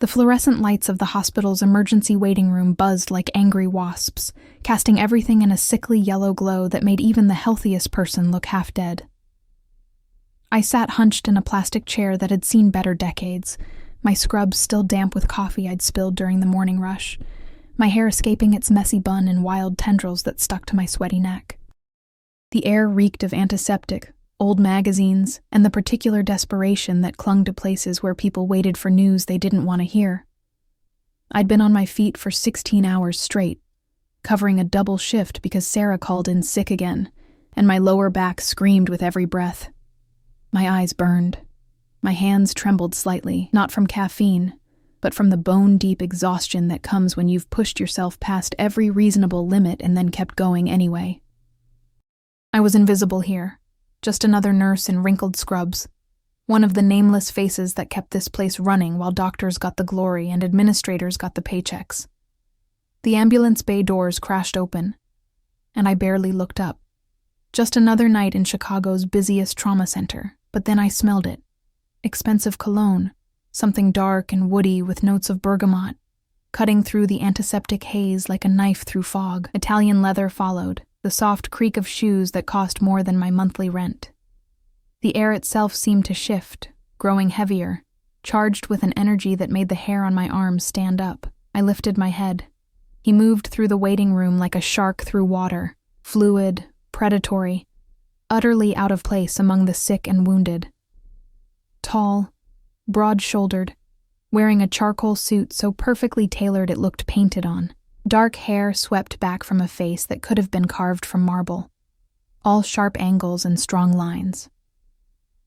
The fluorescent lights of the hospital's emergency waiting room buzzed like angry wasps, casting everything in a sickly yellow glow that made even the healthiest person look half dead. I sat hunched in a plastic chair that had seen better decades, my scrubs still damp with coffee I'd spilled during the morning rush, my hair escaping its messy bun in wild tendrils that stuck to my sweaty neck. The air reeked of antiseptic, old magazines, and the particular desperation that clung to places where people waited for news they didn't want to hear. I'd been on my feet for 16 hours straight, covering a double shift because Sarah called in sick again, and my lower back screamed with every breath. My eyes burned. My hands trembled slightly, not from caffeine, but from the bone-deep exhaustion that comes when you've pushed yourself past every reasonable limit and then kept going anyway. I was invisible here, just another nurse in wrinkled scrubs, one of the nameless faces that kept this place running while doctors got the glory and administrators got the paychecks. The ambulance bay doors crashed open, and I barely looked up. Just another night in Chicago's busiest trauma center, but then I smelled it. Expensive cologne, something dark and woody with notes of bergamot, cutting through the antiseptic haze like a knife through fog. Italian leather followed, the soft creak of shoes that cost more than my monthly rent. The air itself seemed to shift, growing heavier, charged with an energy that made the hair on my arms stand up. I lifted my head. He moved through the waiting room like a shark through water, fluid, predatory, utterly out of place among the sick and wounded. Tall, broad-shouldered, wearing a charcoal suit so perfectly tailored it looked painted on. Dark hair swept back from a face that could have been carved from marble, all sharp angles and strong lines.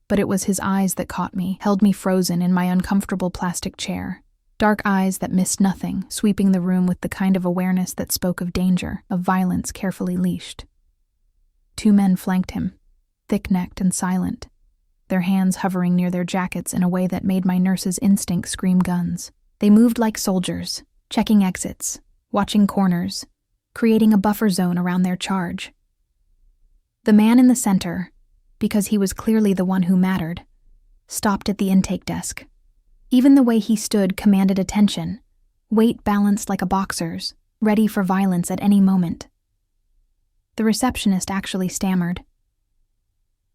But it was his eyes that caught me, held me frozen in my uncomfortable plastic chair. Dark eyes that missed nothing, sweeping the room with the kind of awareness that spoke of danger, of violence carefully leashed. 2 men flanked him, thick-necked and silent, their hands hovering near their jackets in a way that made my nurse's instinct scream guns. They moved like soldiers, checking exits, watching corners, creating a buffer zone around their charge. The man in the center, because he was clearly the one who mattered, stopped at the intake desk. Even the way he stood commanded attention, weight balanced like a boxer's, ready for violence at any moment. The receptionist actually stammered.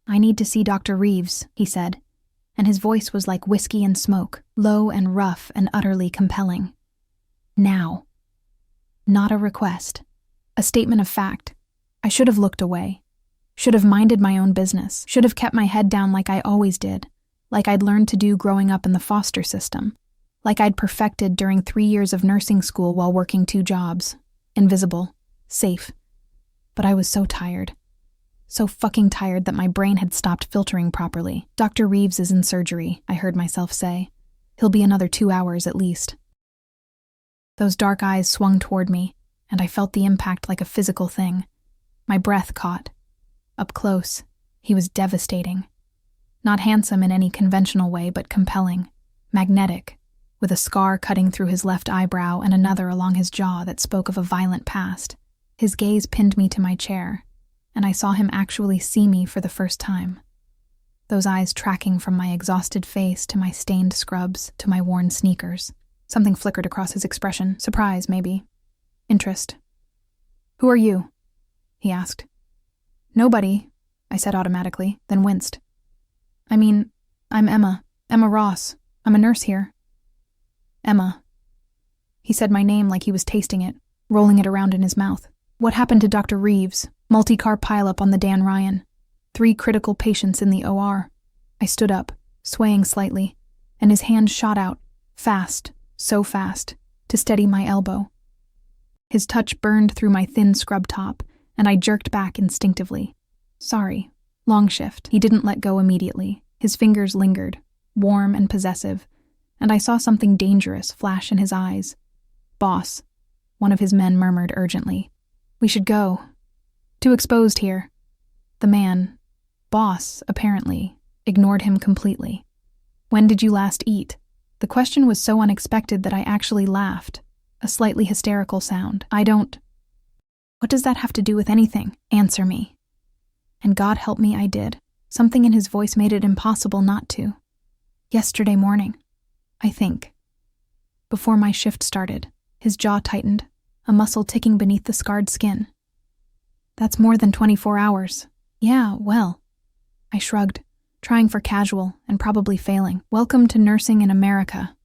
"I need to see Dr. Reeves," he said, and his voice was like whiskey and smoke, low and rough and utterly compelling. Now. Not a request. A statement of fact. I should have looked away. Should have minded my own business. Should have kept my head down like I always did. Like I'd learned to do growing up in the foster system. Like I'd perfected during 3 years of nursing school while working 2 jobs. Invisible. Safe. But I was so tired. So fucking tired that my brain had stopped filtering properly. "Dr. Reeves is in surgery," I heard myself say. "He'll be another 2 hours at least." Those dark eyes swung toward me, and I felt the impact like a physical thing. My breath caught. Up close, he was devastating. Not handsome in any conventional way, but compelling, magnetic, with a scar cutting through his left eyebrow and another along his jaw that spoke of a violent past. His gaze pinned me to my chair, and I saw him actually see me for the first time. Those eyes tracking from my exhausted face to my stained scrubs to my worn sneakers. Something flickered across his expression. Surprise, maybe. Interest. "Who are you?" he asked. "Nobody," I said automatically, then winced. I'm Emma Ross. I'm a nurse here." "Emma." He said my name like he was tasting it, rolling it around in his mouth. "What happened to Dr. Reeves? Multi-car pileup on the Dan Ryan. 3 critical patients in the OR. I stood up, swaying slightly, and his hand shot out, fast, so fast, to steady my elbow. His touch burned through my thin scrub top, and I jerked back instinctively. "Sorry. Long shift." He didn't let go immediately. His fingers lingered, warm and possessive, and I saw something dangerous flash in his eyes. "Boss," one of his men murmured urgently. "We should go. Too exposed here." The man, boss, apparently, ignored him completely. "When did you last eat?" The question was so unexpected that I actually laughed, a slightly hysterical sound. What does that have to do with anything? Answer me." And God help me, I did. Something in his voice made it impossible not to. "Yesterday morning, I think." Before my shift started, his jaw tightened, a muscle ticking beneath the scarred skin. That's more than 24 hours. Yeah, well. I shrugged, trying for casual and probably failing. Welcome to nursing in America.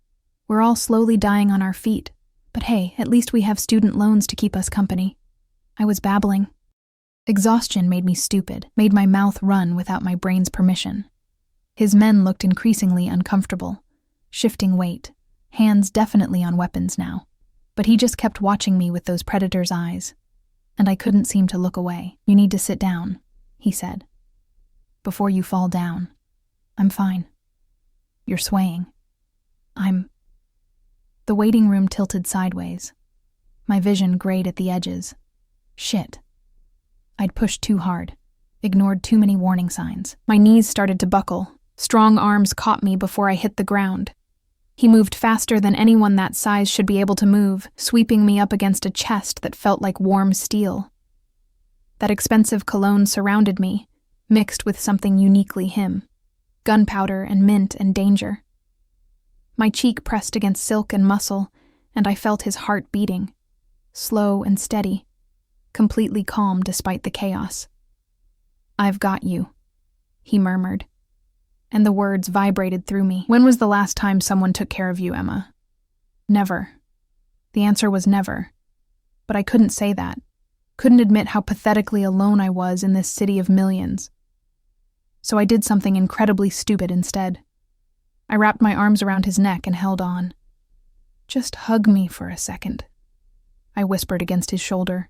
We're all slowly dying on our feet, but hey, at least we have student loans to keep us company. I was babbling. Exhaustion made me stupid, made my mouth run without my brain's permission. His men looked increasingly uncomfortable, shifting weight, hands definitely on weapons now. But he just kept watching me with those predator's eyes, and I couldn't seem to look away. You need to sit down, he said. Before you fall down. I'm fine. You're swaying. The waiting room tilted sideways. My vision grayed at the edges. Shit. I'd pushed too hard, ignored too many warning signs. My knees started to buckle. Strong arms caught me before I hit the ground. He moved faster than anyone that size should be able to move, sweeping me up against a chest that felt like warm steel. That expensive cologne surrounded me, mixed with something uniquely him. Gunpowder and mint and danger. My cheek pressed against silk and muscle, and I felt his heart beating. Slow and steady, completely calm despite the chaos. I've got you, he murmured, and the words vibrated through me. When was the last time someone took care of you, Emma? Never. The answer was never. But I couldn't say that. Couldn't admit how pathetically alone I was in this city of millions. So I did something incredibly stupid instead. I wrapped my arms around his neck and held on. Just hug me for a second, I whispered against his shoulder,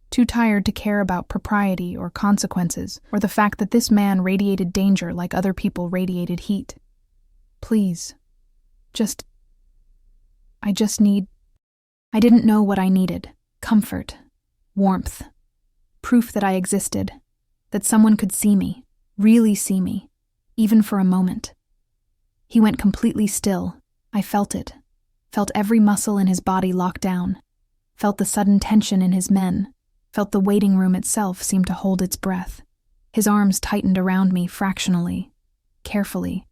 too tired to care about propriety or consequences, or the fact that this man radiated danger like other people radiated heat. Please. I didn't know what I needed. Comfort. Warmth. Proof that I existed. That someone could see me. Really see me. Even for a moment. He went completely still. I felt it. Felt every muscle in his body lock down. Felt the sudden tension in his men. Felt the waiting room itself seem to hold its breath. His arms tightened around me fractionally, carefully,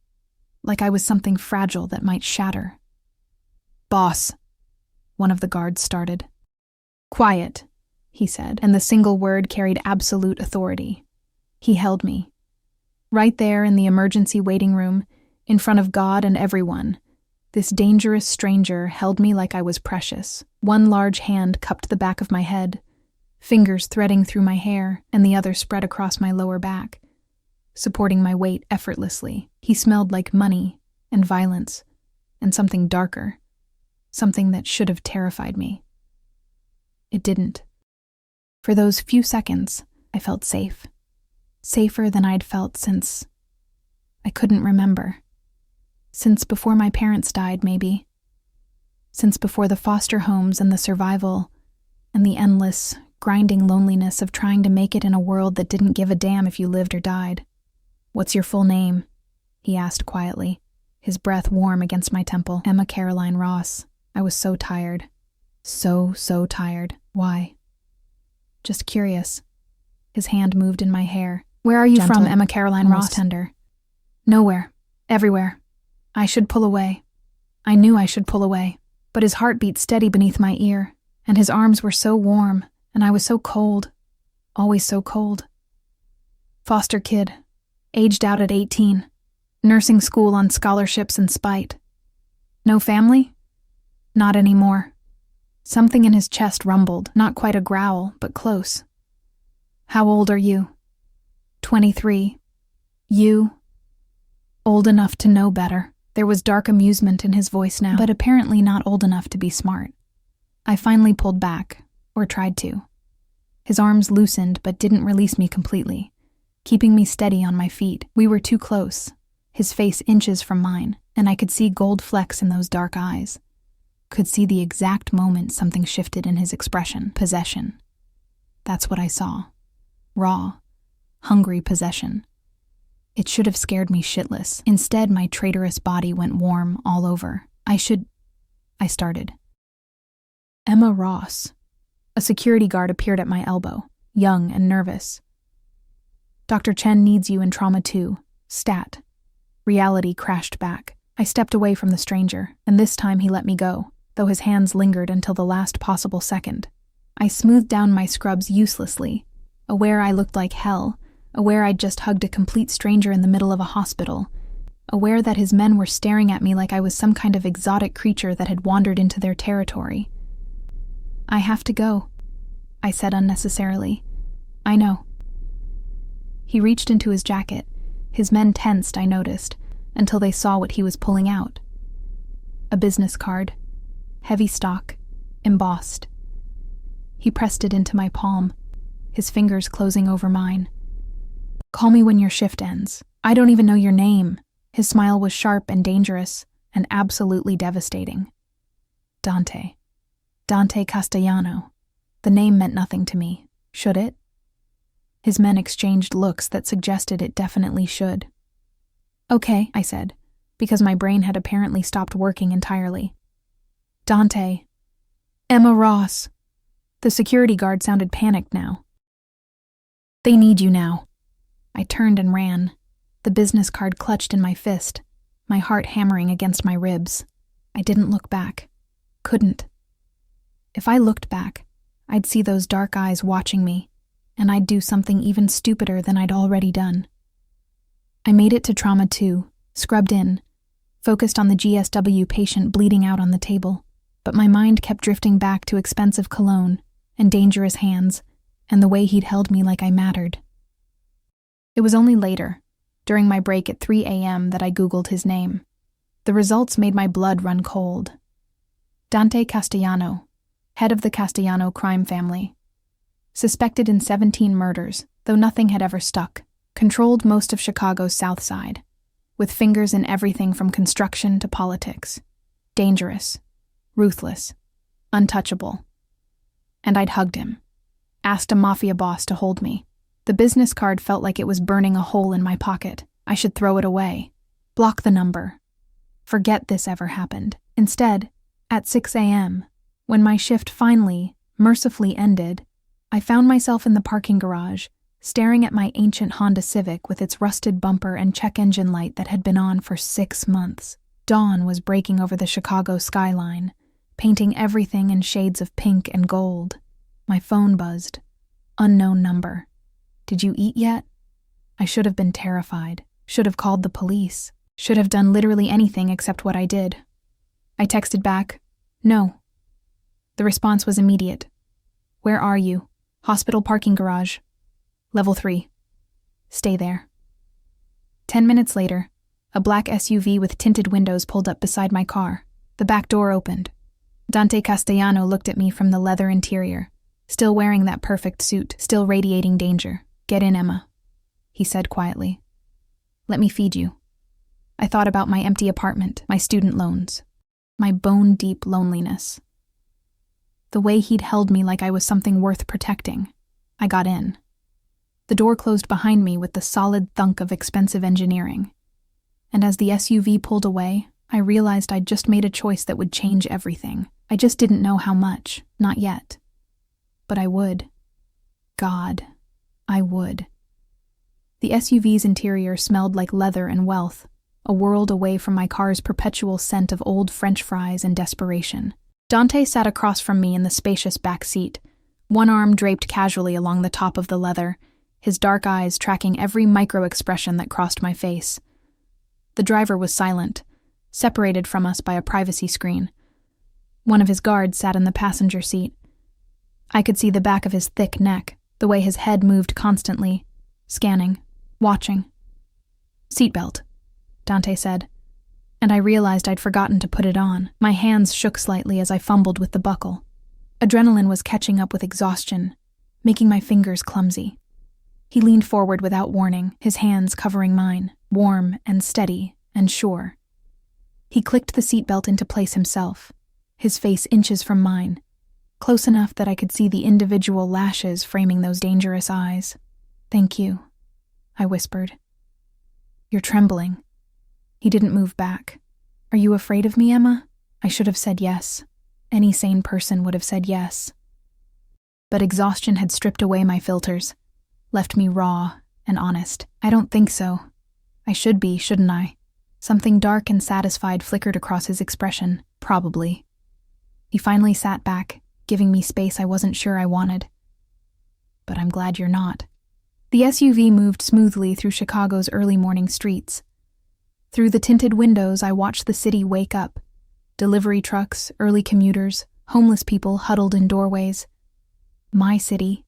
like I was something fragile that might shatter. Boss, one of the guards started. Quiet, he said, and the single word carried absolute authority. He held me. Right there in the emergency waiting room, in front of God and everyone, this dangerous stranger held me like I was precious. One large hand cupped the back of my head, fingers threading through my hair, and the other spread across my lower back, supporting my weight effortlessly. He smelled like money and violence and something darker, something that should have terrified me. It didn't. For those few seconds, I felt safe. Safer than I'd felt since I couldn't remember. Since before my parents died, maybe. Since before the foster homes and the survival and the endless, grinding loneliness of trying to make it in a world that didn't give a damn if you lived or died. What's your full name? He asked quietly, his breath warm against my temple. Emma Caroline Ross. I was so tired. So tired. Why? Just curious. His hand moved in my hair. Where are you gentle, from, Emma Caroline Ross? Tender. Nowhere. Everywhere. I should pull away. I knew I should pull away, but his heart beat steady beneath my ear, and his arms were so warm, and I was so cold. Always so cold. Foster kid. Aged out at 18. Nursing school on scholarships and spite. No family? Not anymore. Something in his chest rumbled, not quite a growl, but close. How old are you? 23. You? Old enough to know better. There was dark amusement in his voice now, but apparently not old enough to be smart. I finally pulled back, or tried to. His arms loosened but didn't release me completely, keeping me steady on my feet. We were too close, his face inches from mine, and I could see gold flecks in those dark eyes. Could see the exact moment something shifted in his expression. Possession. That's what I saw. Raw, hungry possession. It should have scared me shitless. Instead, my traitorous body went warm all over. I started. Emma Ross. A security guard appeared at my elbow, young and nervous. Dr. Chen needs you in trauma 2. Stat. Reality crashed back. I stepped away from the stranger, and this time he let me go. though his hands lingered until the last possible second. I smoothed down my scrubs uselessly, aware I looked like hell, aware I'd just hugged a complete stranger in the middle of a hospital, aware that his men were staring at me like I was some kind of exotic creature that had wandered into their territory. "I have to go," I said unnecessarily. "I know." He reached into his jacket. His men tensed, I noticed, until they saw what he was pulling out. A business card, heavy stock, embossed. He pressed it into my palm, his fingers closing over mine. "Call me when your shift ends. I don't even know your name." His smile was sharp and dangerous, and absolutely devastating. Dante. Dante Castellano. The name meant nothing to me. Should it? His men exchanged looks that suggested it definitely should. "Okay," I said, because my brain had apparently stopped working entirely. "Dante. Emma Ross." The security guard sounded panicked now. "They need you now." I turned and ran, the business card clutched in my fist, my heart hammering against my ribs. I didn't look back. Couldn't. If I looked back, I'd see those dark eyes watching me, and I'd do something even stupider than I'd already done. I made it to Trauma 2, scrubbed in, focused on the GSW patient bleeding out on the table, but my mind kept drifting back to expensive cologne and dangerous hands and the way he'd held me like I mattered. It was only later, during my break at 3 a.m., that I Googled his name. The results made my blood run cold. Dante Castellano, head of the Castellano crime family. Suspected in 17 murders, though nothing had ever stuck. Controlled most of Chicago's South Side, with fingers in everything from construction to politics. Dangerous, ruthless, untouchable. And I'd hugged him. Asked a Mafia boss to hold me. The business card felt like it was burning a hole in my pocket. I should throw it away. Block the number. Forget this ever happened. Instead, at 6 a.m., when my shift finally, mercifully ended, I found myself in the parking garage, staring at my ancient Honda Civic with its rusted bumper and check engine light that had been on for 6 months. Dawn was breaking over the Chicago skyline, painting everything in shades of pink and gold. My phone buzzed. Unknown number. "Did you eat yet?" I should have been terrified, should have called the police, should have done literally anything except what I did. I texted back, "No." The response was immediate. "Where are you?" "Hospital parking garage. Level 3. Stay there." 10 minutes later, a black SUV with tinted windows pulled up beside my car. The back door opened. Dante Castellano looked at me from the leather interior, still wearing that perfect suit, still radiating danger. "Get in, Emma," he said quietly. "Let me feed you." I thought about my empty apartment, my student loans, my bone-deep loneliness. The way he'd held me like I was something worth protecting. I got in. The door closed behind me with the solid thunk of expensive engineering. And as the SUV pulled away, I realized I'd just made a choice that would change everything. I just didn't know how much, not yet. But I would. God, I would. The SUV's interior smelled like leather and wealth, a world away from my car's perpetual scent of old French fries and desperation. Dante sat across from me in the spacious back seat, one arm draped casually along the top of the leather, his dark eyes tracking every micro-expression that crossed my face. The driver was silent, separated from us by a privacy screen. One of his guards sat in the passenger seat. I could see the back of his thick neck, the way his head moved constantly, scanning, watching. "Seatbelt," Dante said, and I realized I'd forgotten to put it on. My hands shook slightly as I fumbled with the buckle. Adrenaline was catching up with exhaustion, making my fingers clumsy. He leaned forward without warning, his hands covering mine, warm and steady and sure. He clicked the seatbelt into place himself, his face inches from mine, close enough that I could see the individual lashes framing those dangerous eyes. "Thank you," I whispered. "You're trembling." He didn't move back. "Are you afraid of me, Emma?" I should have said yes. Any sane person would have said yes. But exhaustion had stripped away my filters, left me raw and honest. "I don't think so. I should be, shouldn't I?" Something dark and satisfied flickered across his expression. "Probably." He finally sat back, giving me space I wasn't sure I wanted. But I'm glad you're not. The SUV moved smoothly through Chicago's early morning streets. Through the tinted windows, I watched the city wake up. Delivery trucks, early commuters, homeless people huddled in doorways. My city.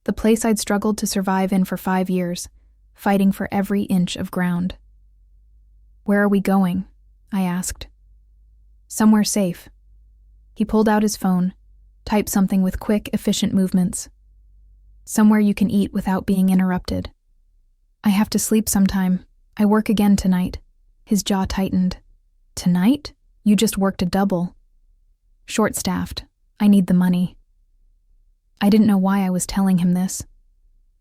The place I'd struggled to survive in for 5 years, fighting for every inch of ground. Where are we going? I asked. Somewhere safe. He pulled out his phone, typed something with quick, efficient movements. Somewhere you can eat without being interrupted. I have to sleep sometime. I work again tonight. His jaw tightened. Tonight? You just worked a double. Short-staffed. I need the money. I didn't know why I was telling him this.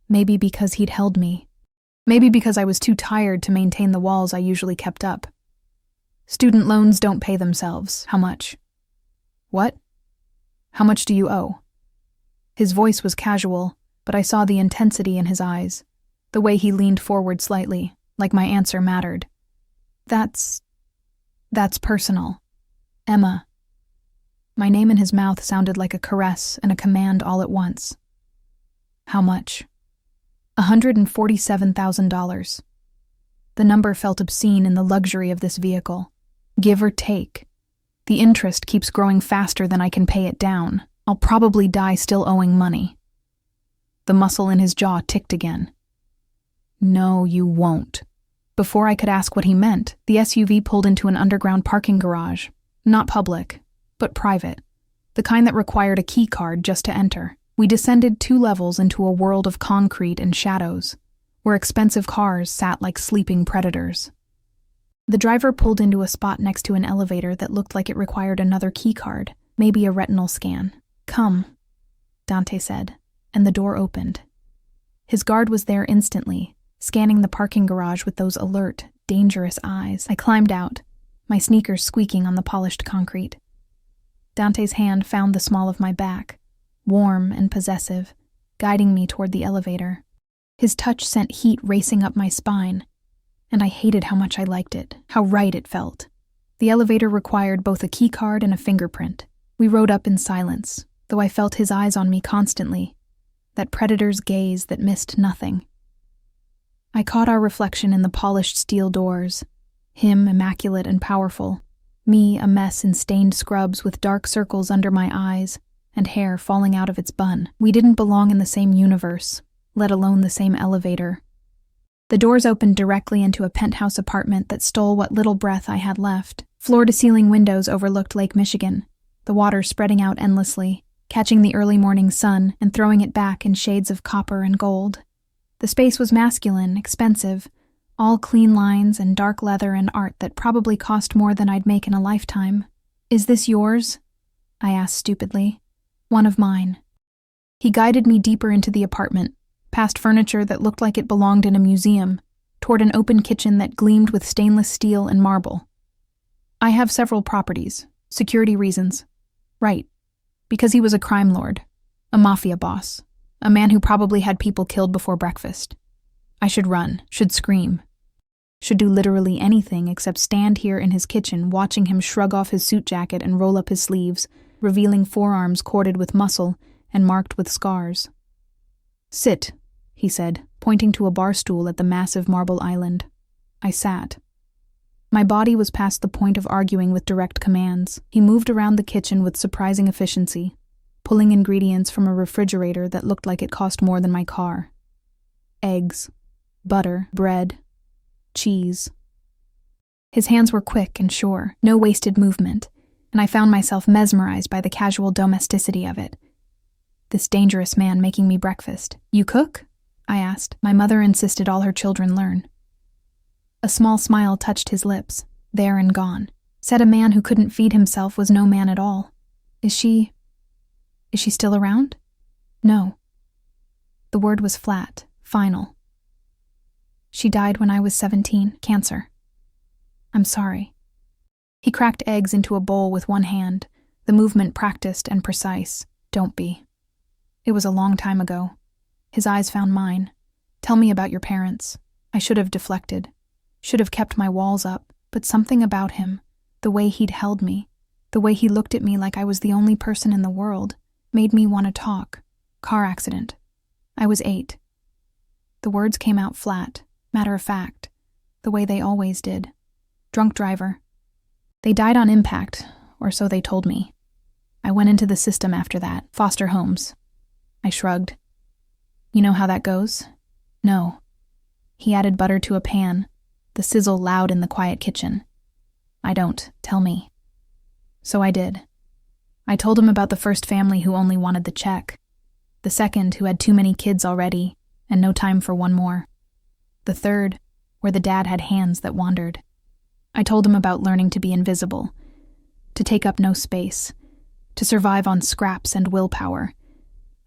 Maybe because he'd held me. Maybe because I was too tired to maintain the walls I usually kept up. Student loans don't pay themselves. How much? What? How much do you owe? His voice was casual, but I saw the intensity in his eyes, the way he leaned forward slightly, like my answer mattered. That's personal. Emma. My name in his mouth sounded like a caress and a command all at once. How much? $147,000. The number felt obscene in the luxury of this vehicle. Give or take. The interest keeps growing faster than I can pay it down. I'll probably die still owing money. The muscle in his jaw ticked again. No, you won't. Before I could ask what he meant, the SUV pulled into an underground parking garage. Not public, but private. The kind that required a key card just to enter. We descended 2 levels into a world of concrete and shadows, where expensive cars sat like sleeping predators. The driver pulled into a spot next to an elevator that looked like it required another key card, maybe a retinal scan. Come, Dante said, and the door opened. His guard was there instantly, scanning the parking garage with those alert, dangerous eyes. I climbed out, my sneakers squeaking on the polished concrete. Dante's hand found the small of my back, warm and possessive, guiding me toward the elevator. His touch sent heat racing up my spine, and I hated how much I liked it, how right it felt. The elevator required both a key card and a fingerprint. We rode up in silence, though I felt his eyes on me constantly, that predator's gaze that missed nothing. I caught our reflection in the polished steel doors, him immaculate and powerful, me a mess in stained scrubs with dark circles under my eyes and hair falling out of its bun. We didn't belong in the same universe, let alone the same elevator. The doors opened directly into a penthouse apartment that stole what little breath I had left. Floor-to-ceiling windows overlooked Lake Michigan, the water spreading out endlessly, catching the early morning sun and throwing it back in shades of copper and gold. The space was masculine, expensive, all clean lines and dark leather and art that probably cost more than I'd make in a lifetime. Is this yours? I asked stupidly. One of mine. He guided me deeper into the apartment, past furniture that looked like it belonged in a museum, toward an open kitchen that gleamed with stainless steel and marble. I have several properties, security reasons. Right, because he was a crime lord, a mafia boss, a man who probably had people killed before breakfast. I should run, should scream, should do literally anything except stand here in his kitchen watching him shrug off his suit jacket and roll up his sleeves, revealing forearms corded with muscle and marked with scars. Sit, he said, pointing to a bar stool at the massive marble island. I sat. My body was past the point of arguing with direct commands. He moved around the kitchen with surprising efficiency, pulling ingredients from a refrigerator that looked like it cost more than my car. Eggs, butter, bread, cheese. His hands were quick and sure, no wasted movement, and I found myself mesmerized by the casual domesticity of it. This dangerous man making me breakfast. You cook? I asked. My mother insisted all her children learn. A small smile touched his lips, there and gone. Said a man who couldn't feed himself was no man at all. Is she still around? No. The word was flat, final. She died when I was 17, cancer. I'm sorry. He cracked eggs into a bowl with one hand, the movement practiced and precise. Don't be. It was a long time ago. His eyes found mine. Tell me about your parents. I should have deflected. Should have kept my walls up, but something about him, the way he'd held me, The way he looked at me like I was the only person in the world made me want to talk. Car accident. I was 8. The words came out flat, matter of fact, the way they always did. Drunk driver. They died on impact, or so they told me. I went into the system after that, foster homes. I shrugged. You know how that goes? No. He added butter to a pan, the sizzle loud in the quiet kitchen. I don't. Tell me. So I did. I told him about the first family who only wanted the check, the second who had too many kids already and no time for one more, the third where the dad had hands that wandered. I told him about learning to be invisible, to take up no space, to survive on scraps and willpower,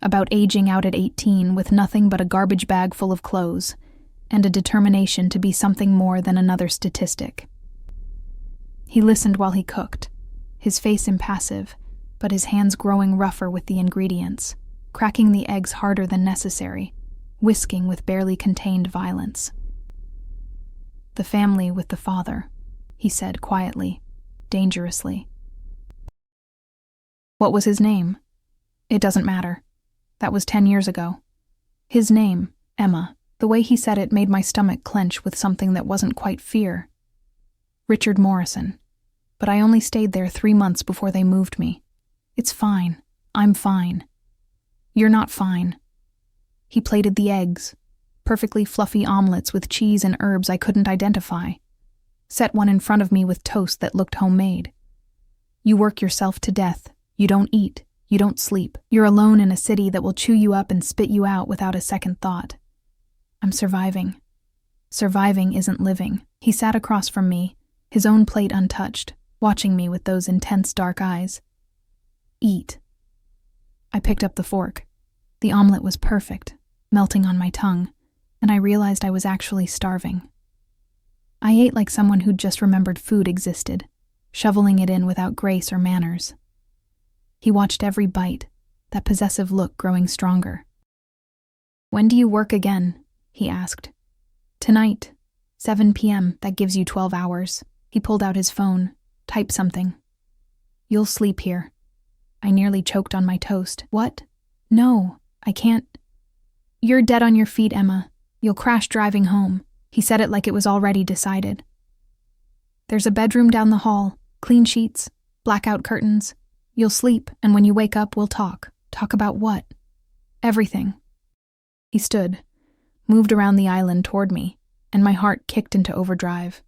about aging out at 18 with nothing but a garbage bag full of clothes and a determination to be something more than another statistic. He listened while he cooked, his face impassive, but his hands growing rougher with the ingredients, cracking the eggs harder than necessary, whisking with barely contained violence. The family with the father, he said quietly, dangerously. What was his name? It doesn't matter. That was 10 years ago. His name, Emma. The way he said it made my stomach clench with something that wasn't quite fear. Richard Morrison. But I only stayed there 3 months before they moved me. It's fine. I'm fine. You're not fine. He plated the eggs, perfectly fluffy omelets with cheese and herbs I couldn't identify. Set one in front of me with toast that looked homemade. You work yourself to death. You don't eat. You don't sleep. You're alone in a city that will chew you up and spit you out without a second thought. I'm surviving. Surviving isn't living. He sat across from me, his own plate untouched, watching me with those intense dark eyes. Eat. I picked up the fork. The omelet was perfect, melting on my tongue, and I realized I was actually starving. I ate like someone who'd just remembered food existed, shoveling it in without grace or manners. He watched every bite, that possessive look growing stronger. When do you work again? He asked. Tonight, 7 p.m., that gives you 12 hours. He pulled out his phone, typed something. You'll sleep here. I nearly choked on my toast. What? No, I can't. You're dead on your feet, Emma. You'll crash driving home. He said it like it was already decided. There's a bedroom down the hall, clean sheets, blackout curtains. You'll sleep, and when you wake up, we'll talk. Talk about what? Everything. He stood, moved around the island toward me, and my heart kicked into overdrive.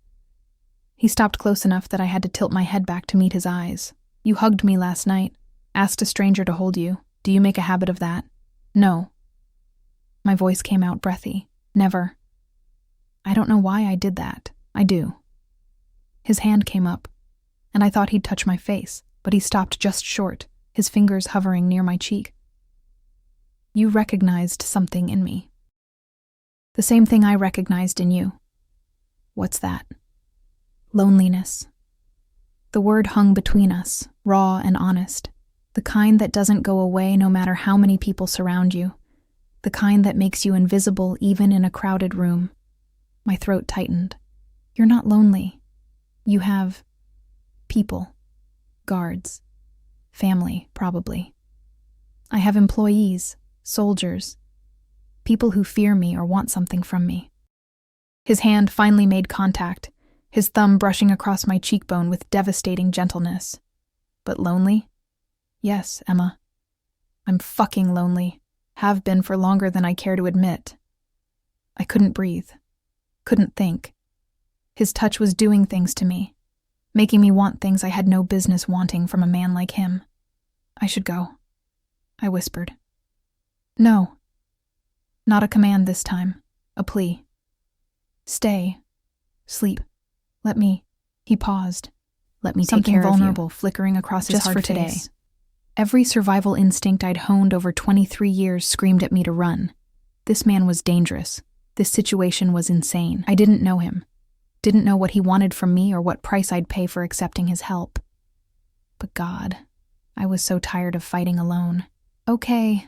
He stopped close enough that I had to tilt my head back to meet his eyes. You hugged me last night, asked a stranger to hold you. Do you make a habit of that? No. My voice came out breathy. Never. I don't know why I did that. I do. His hand came up, and I thought he'd touch my face, but he stopped just short, his fingers hovering near my cheek. You recognized something in me. The same thing I recognized in you. What's that? Loneliness. The word hung between us, raw and honest, the kind that doesn't go away no matter how many people surround you, the kind that makes you invisible even in a crowded room. My throat tightened. You're not lonely. You have people, guards, family, probably. I have employees, soldiers, people who fear me or want something from me. His hand finally made contact, his thumb brushing across my cheekbone with devastating gentleness. But lonely? Yes, Emma. I'm fucking lonely. Have been for longer than I care to admit. I couldn't breathe. Couldn't think. His touch was doing things to me, making me want things I had no business wanting from a man like him. I should go, I whispered. No. Not a command this time. A plea. Stay. Sleep. Let me. He paused. Let me take care of you. Something vulnerable flickering across his hard face. Just for today. Every survival instinct I'd honed over 23 years screamed at me to run. This man was dangerous. This situation was insane. I didn't know him. Didn't know what he wanted from me or what price I'd pay for accepting his help. But God, I was so tired of fighting alone. Okay,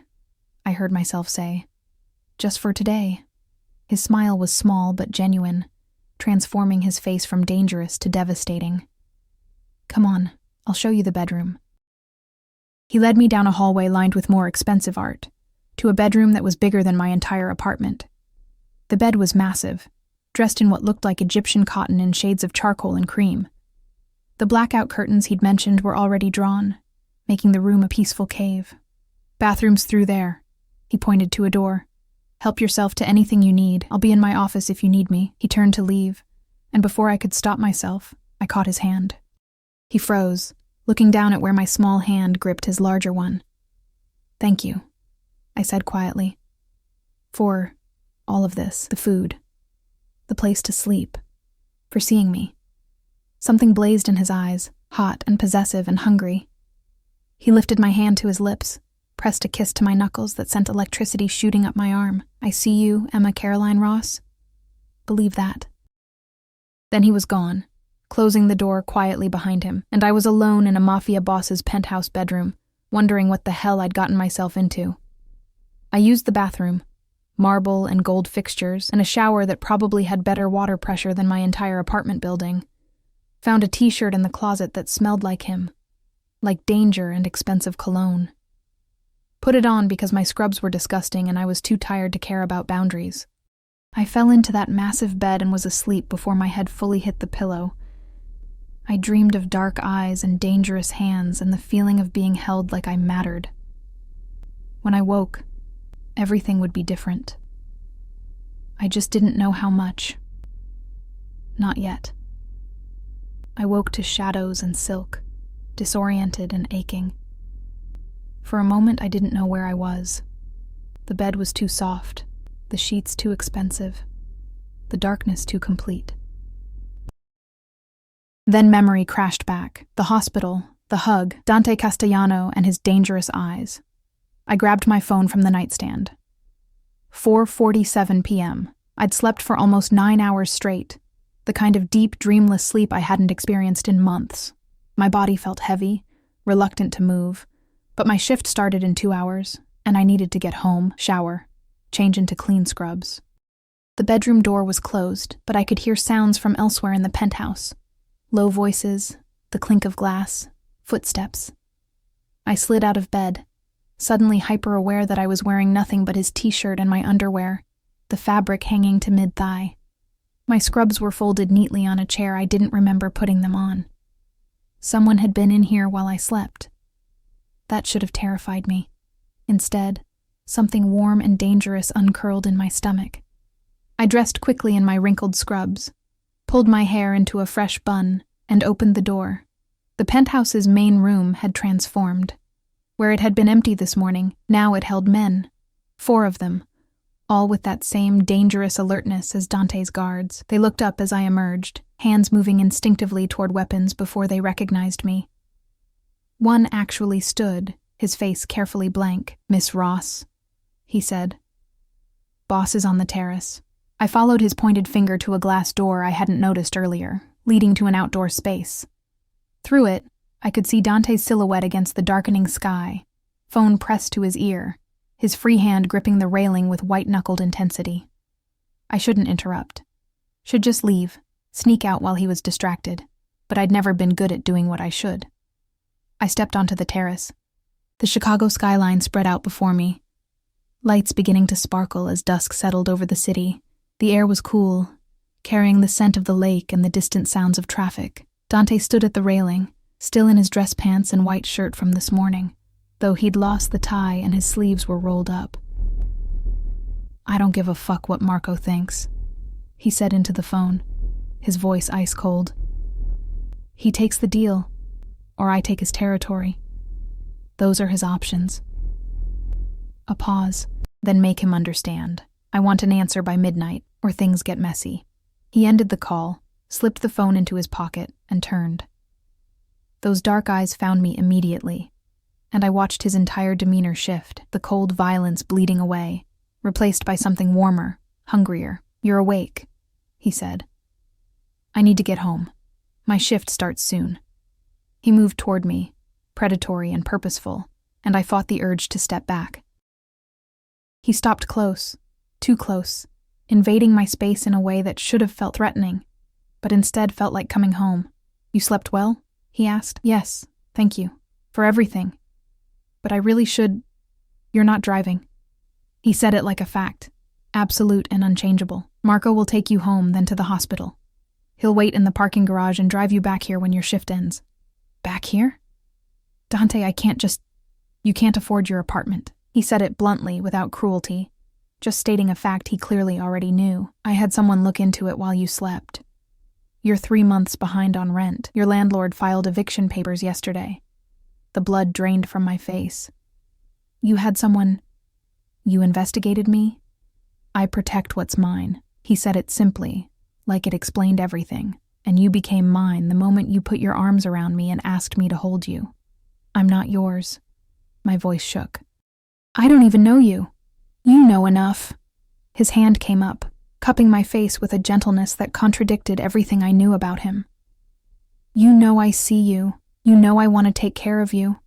I heard myself say. Just for today. His smile was small but genuine, transforming his face from dangerous to devastating. Come on, I'll show you the bedroom." He led me down a hallway lined with more expensive art, to a bedroom that was bigger than my entire apartment. The bed was massive, dressed in what looked like Egyptian cotton in shades of charcoal and cream. The blackout curtains he'd mentioned were already drawn, making the room a peaceful cave. "Bathroom's through there." He pointed to a door. "Help yourself to anything you need. I'll be in my office if you need me." He turned to leave, and before I could stop myself, I caught his hand. He froze, looking down at where my small hand gripped his larger one. "Thank you," I said quietly. "For all of this, the food, the place to sleep, for seeing me." Something blazed in his eyes, hot and possessive and hungry. He lifted my hand to his lips, pressed a kiss to my knuckles that sent electricity shooting up my arm. "I see you, Emma Caroline Ross. Believe that." Then he was gone, closing the door quietly behind him, and I was alone in a Mafia boss's penthouse bedroom, wondering what the hell I'd gotten myself into. I used the bathroom, marble and gold fixtures, and a shower that probably had better water pressure than my entire apartment building. Found a t-shirt in the closet that smelled like him, like danger and expensive cologne. Put it on because my scrubs were disgusting and I was too tired to care about boundaries. I fell into that massive bed and was asleep before my head fully hit the pillow. I dreamed of dark eyes and dangerous hands and the feeling of being held like I mattered. When I woke, everything would be different. I just didn't know how much. Not yet. I woke to shadows and silk, disoriented and aching. For a moment, I didn't know where I was. The bed was too soft, the sheets too expensive, the darkness too complete. Then memory crashed back, the hospital, the hug, Dante Castellano and his dangerous eyes. I grabbed my phone from the nightstand. 4:47 p.m. I'd slept for almost 9 hours straight, the kind of deep, dreamless sleep I hadn't experienced in months. My body felt heavy, reluctant to move, but my shift started in 2 hours, and I needed to get home, shower, change into clean scrubs. The bedroom door was closed, but I could hear sounds from elsewhere in the penthouse. Low voices, the clink of glass, footsteps. I slid out of bed, suddenly hyper-aware that I was wearing nothing but his t-shirt and my underwear, the fabric hanging to mid-thigh. My scrubs were folded neatly on a chair. I didn't remember putting them on. Someone had been in here while I slept. That should have terrified me. Instead, something warm and dangerous uncurled in my stomach. I dressed quickly in my wrinkled scrubs, pulled my hair into a fresh bun, and opened the door. The penthouse's main room had transformed. Where it had been empty this morning, now it held men. 4 of them, all with that same dangerous alertness as Dante's guards. They looked up as I emerged, hands moving instinctively toward weapons before they recognized me. One actually stood, his face carefully blank. "Miss Ross," he said. "Boss is on the terrace." I followed his pointed finger to a glass door I hadn't noticed earlier, leading to an outdoor space. Through it, I could see Dante's silhouette against the darkening sky, phone pressed to his ear, his free hand gripping the railing with white-knuckled intensity. I shouldn't interrupt. Should just leave, sneak out while he was distracted, but I'd never been good at doing what I should. I stepped onto the terrace. The Chicago skyline spread out before me, lights beginning to sparkle as dusk settled over the city. The air was cool, carrying the scent of the lake and the distant sounds of traffic. Dante stood at the railing, still in his dress pants and white shirt from this morning, though he'd lost the tie and his sleeves were rolled up. "I don't give a fuck what Marco thinks," he said into the phone, his voice ice cold. "He takes the deal, or I take his territory. Those are his options." A pause, then make him understand. I want an answer by midnight, or things get messy. He ended the call, slipped the phone into his pocket, and turned. Those dark eyes found me immediately, and I watched his entire demeanor shift, the cold violence bleeding away, replaced by something warmer, hungrier. "You're awake," he said. "I need to get home. My shift starts soon." He moved toward me, predatory and purposeful, and I fought the urge to step back. He stopped close, too close, invading my space in a way that should have felt threatening, but instead felt like coming home. "You slept well?" he asked. "Yes," Thank you. For everything. But I really should. You're not driving. He said it like a fact. Absolute and unchangeable. Marco will take you home, then to the hospital. He'll wait in the parking garage and drive you back here when your shift ends. Back here? Dante, you can't afford your apartment. He said it bluntly, without cruelty, just stating a fact he clearly already knew. I had someone look into it while you slept. You're 3 months behind on rent. Your landlord filed eviction papers yesterday. The blood drained from my face. You investigated me? I protect what's mine. He said it simply, like it explained everything, and you became mine the moment you put your arms around me and asked me to hold you. I'm not yours. My voice shook. I don't even know you. You know enough. His hand came up, cupping my face with a gentleness that contradicted everything I knew about him. You know I see you. You know I want to take care of you.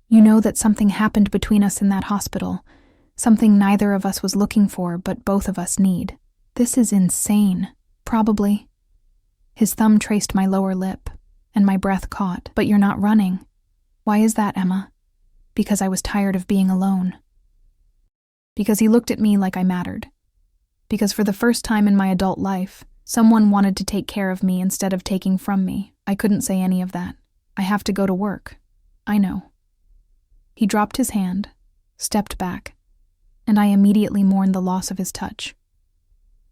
You know that something happened between us in that hospital, something neither of us was looking for but both of us need. This is insane. Probably. His thumb traced my lower lip, and my breath caught. But you're not running. Why is that, Emma? Because I was tired of being alone. Because he looked at me like I mattered. Because for the first time in my adult life, someone wanted to take care of me instead of taking from me. I couldn't say any of that. I have to go to work. I know. He dropped his hand, stepped back, and I immediately mourned the loss of his touch.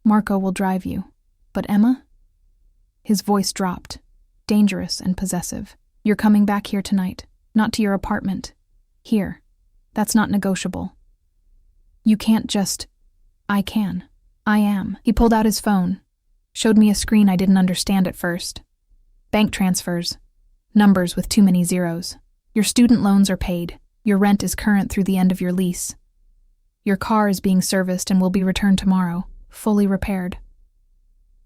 Marco will drive you. But Emma? His voice dropped, dangerous and possessive. You're coming back here tonight, not to your apartment. Here. That's not negotiable. You can't just... I can. I am. He pulled out his phone, showed me a screen I didn't understand at first. Bank transfers. Numbers with too many zeros. Your student loans are paid. Your rent is current through the end of your lease. Your car is being serviced and will be returned tomorrow, fully repaired.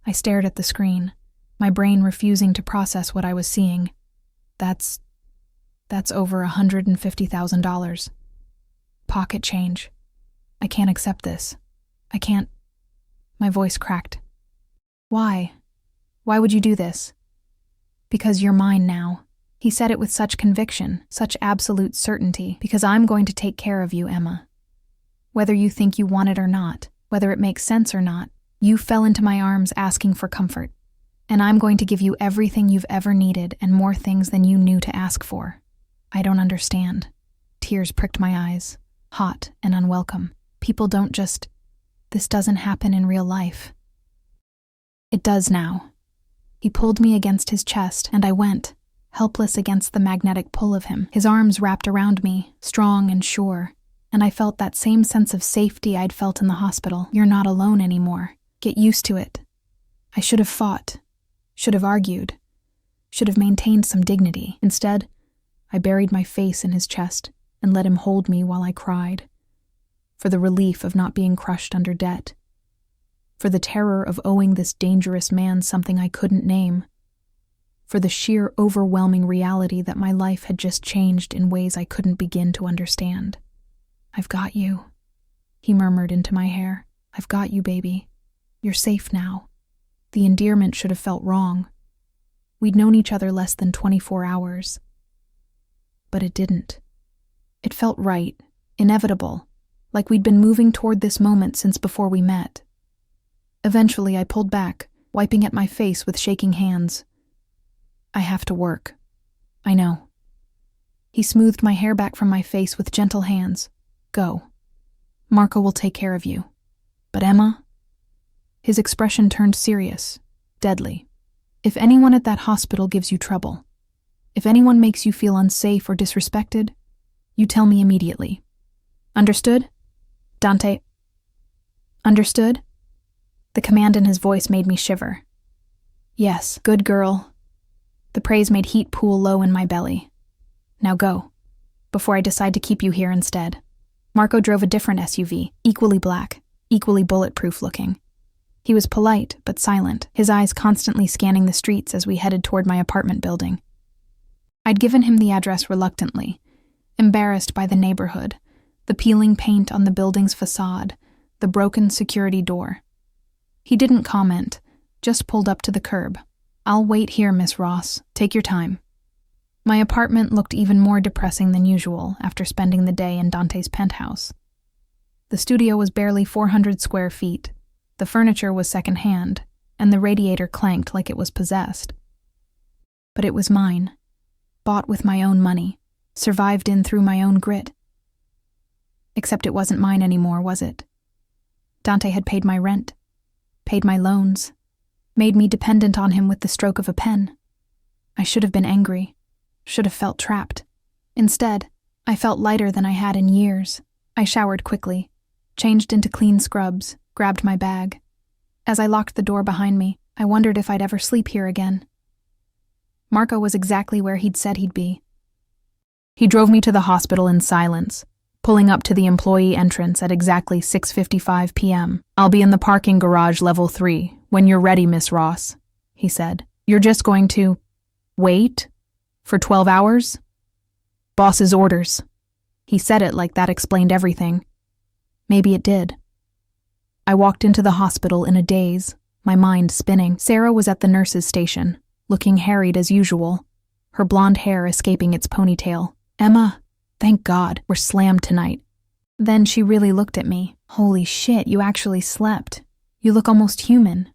I stared at the screen, my brain refusing to process what I was seeing. That's over $150,000. Pocket change. I can't accept this. I can't... My voice cracked. Why? Why would you do this? Because you're mine now. He said it with such conviction, such absolute certainty. Because I'm going to take care of you, Emma. Whether you think you want it or not, whether it makes sense or not, you fell into my arms asking for comfort. And I'm going to give you everything you've ever needed and more things than you knew to ask for. I don't understand. Tears pricked my eyes, hot and unwelcome. People don't just... This doesn't happen in real life. It does now. He pulled me against his chest, and I went, helpless against the magnetic pull of him. His arms wrapped around me, strong and sure, and I felt that same sense of safety I'd felt in the hospital. You're not alone anymore. Get used to it. I should have fought, should have argued, should have maintained some dignity. Instead, I buried my face in his chest and let him hold me while I cried. For the relief of not being crushed under debt. For the terror of owing this dangerous man something I couldn't name. For the sheer overwhelming reality that my life had just changed in ways I couldn't begin to understand. I've got you, he murmured into my hair. I've got you, baby. You're safe now. The endearment should have felt wrong. We'd known each other less than 24 hours. But it didn't. It felt right, inevitable, like we'd been moving toward this moment since before we met. Eventually, I pulled back, wiping at my face with shaking hands. I have to work. I know. He smoothed my hair back from my face with gentle hands. Go. Marco will take care of you. But Emma? His expression turned serious, deadly. If anyone at that hospital gives you trouble, if anyone makes you feel unsafe or disrespected, you tell me immediately. Understood? Dante? Understood? The command in his voice made me shiver. Yes, good girl. The praise made heat pool low in my belly. Now go, before I decide to keep you here instead. Marco drove a different SUV, equally black, equally bulletproof looking. He was polite, but silent, his eyes constantly scanning the streets as we headed toward my apartment building. I'd given him the address reluctantly, embarrassed by the neighborhood, the peeling paint on the building's facade, the broken security door. He didn't comment, just pulled up to the curb. I'll wait here, Miss Ross. Take your time. My apartment looked even more depressing than usual after spending the day in Dante's penthouse. The studio was barely 400 square feet, the furniture was secondhand, and the radiator clanked like it was possessed. But it was mine, bought with my own money, survived in through my own grit. Except it wasn't mine anymore, was it? Dante had paid my rent, paid my loans, made me dependent on him with the stroke of a pen. I should have been angry, should have felt trapped. Instead, I felt lighter than I had in years. I showered quickly, changed into clean scrubs, grabbed my bag. As I locked the door behind me, I wondered if I'd ever sleep here again. Marco was exactly where he'd said he'd be. He drove me to the hospital in silence, pulling up to the employee entrance at exactly 6:55 p.m. "I'll be in the parking garage level 3 when you're ready, Miss Ross," he said. "You're just going to wait for 12 hours? Boss's orders." He said it like that explained everything. Maybe it did. I walked into the hospital in a daze, my mind spinning. Sarah was at the nurse's station, looking harried as usual, her blonde hair escaping its ponytail. "Emma, thank God, we're slammed tonight." Then she really looked at me. "Holy shit, you actually slept. You look almost human."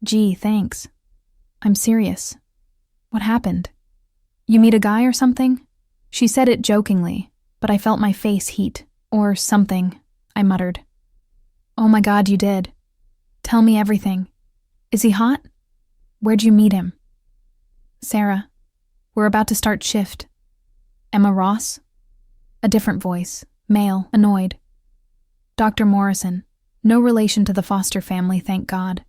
"Gee, thanks. I'm serious. What happened? You meet a guy or something?" She said it jokingly, but I felt my face heat. "Or something," I muttered. "Oh my God, you did. Tell me everything. Is he hot? Where'd you meet him?" "Sarah, we're about to start shift." "Emma Ross?" A different voice, male, annoyed. "Dr. Morrison, no relation to the Foster family, thank God,"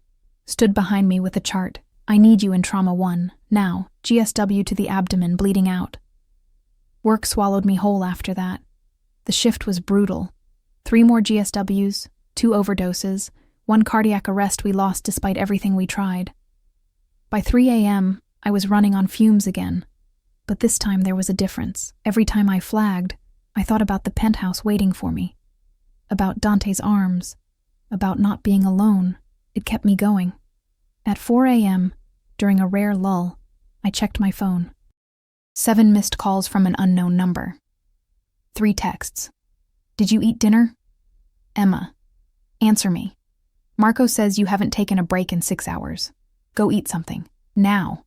stood behind me with a chart. "I need you in trauma 1, now, GSW to the abdomen, bleeding out." Work swallowed me whole after that. The shift was brutal. 3 more GSWs, 2 overdoses, 1 cardiac arrest we lost despite everything we tried. By 3 a.m., I was running on fumes again. But this time there was a difference. Every time I flagged, I thought about the penthouse waiting for me. About Dante's arms. About not being alone. It kept me going. At 4 a.m., during a rare lull, I checked my phone. 7 missed calls from an unknown number. 3 texts. "Did you eat dinner? Emma. Answer me. Marco says you haven't taken a break in 6 hours. Go eat something. Now."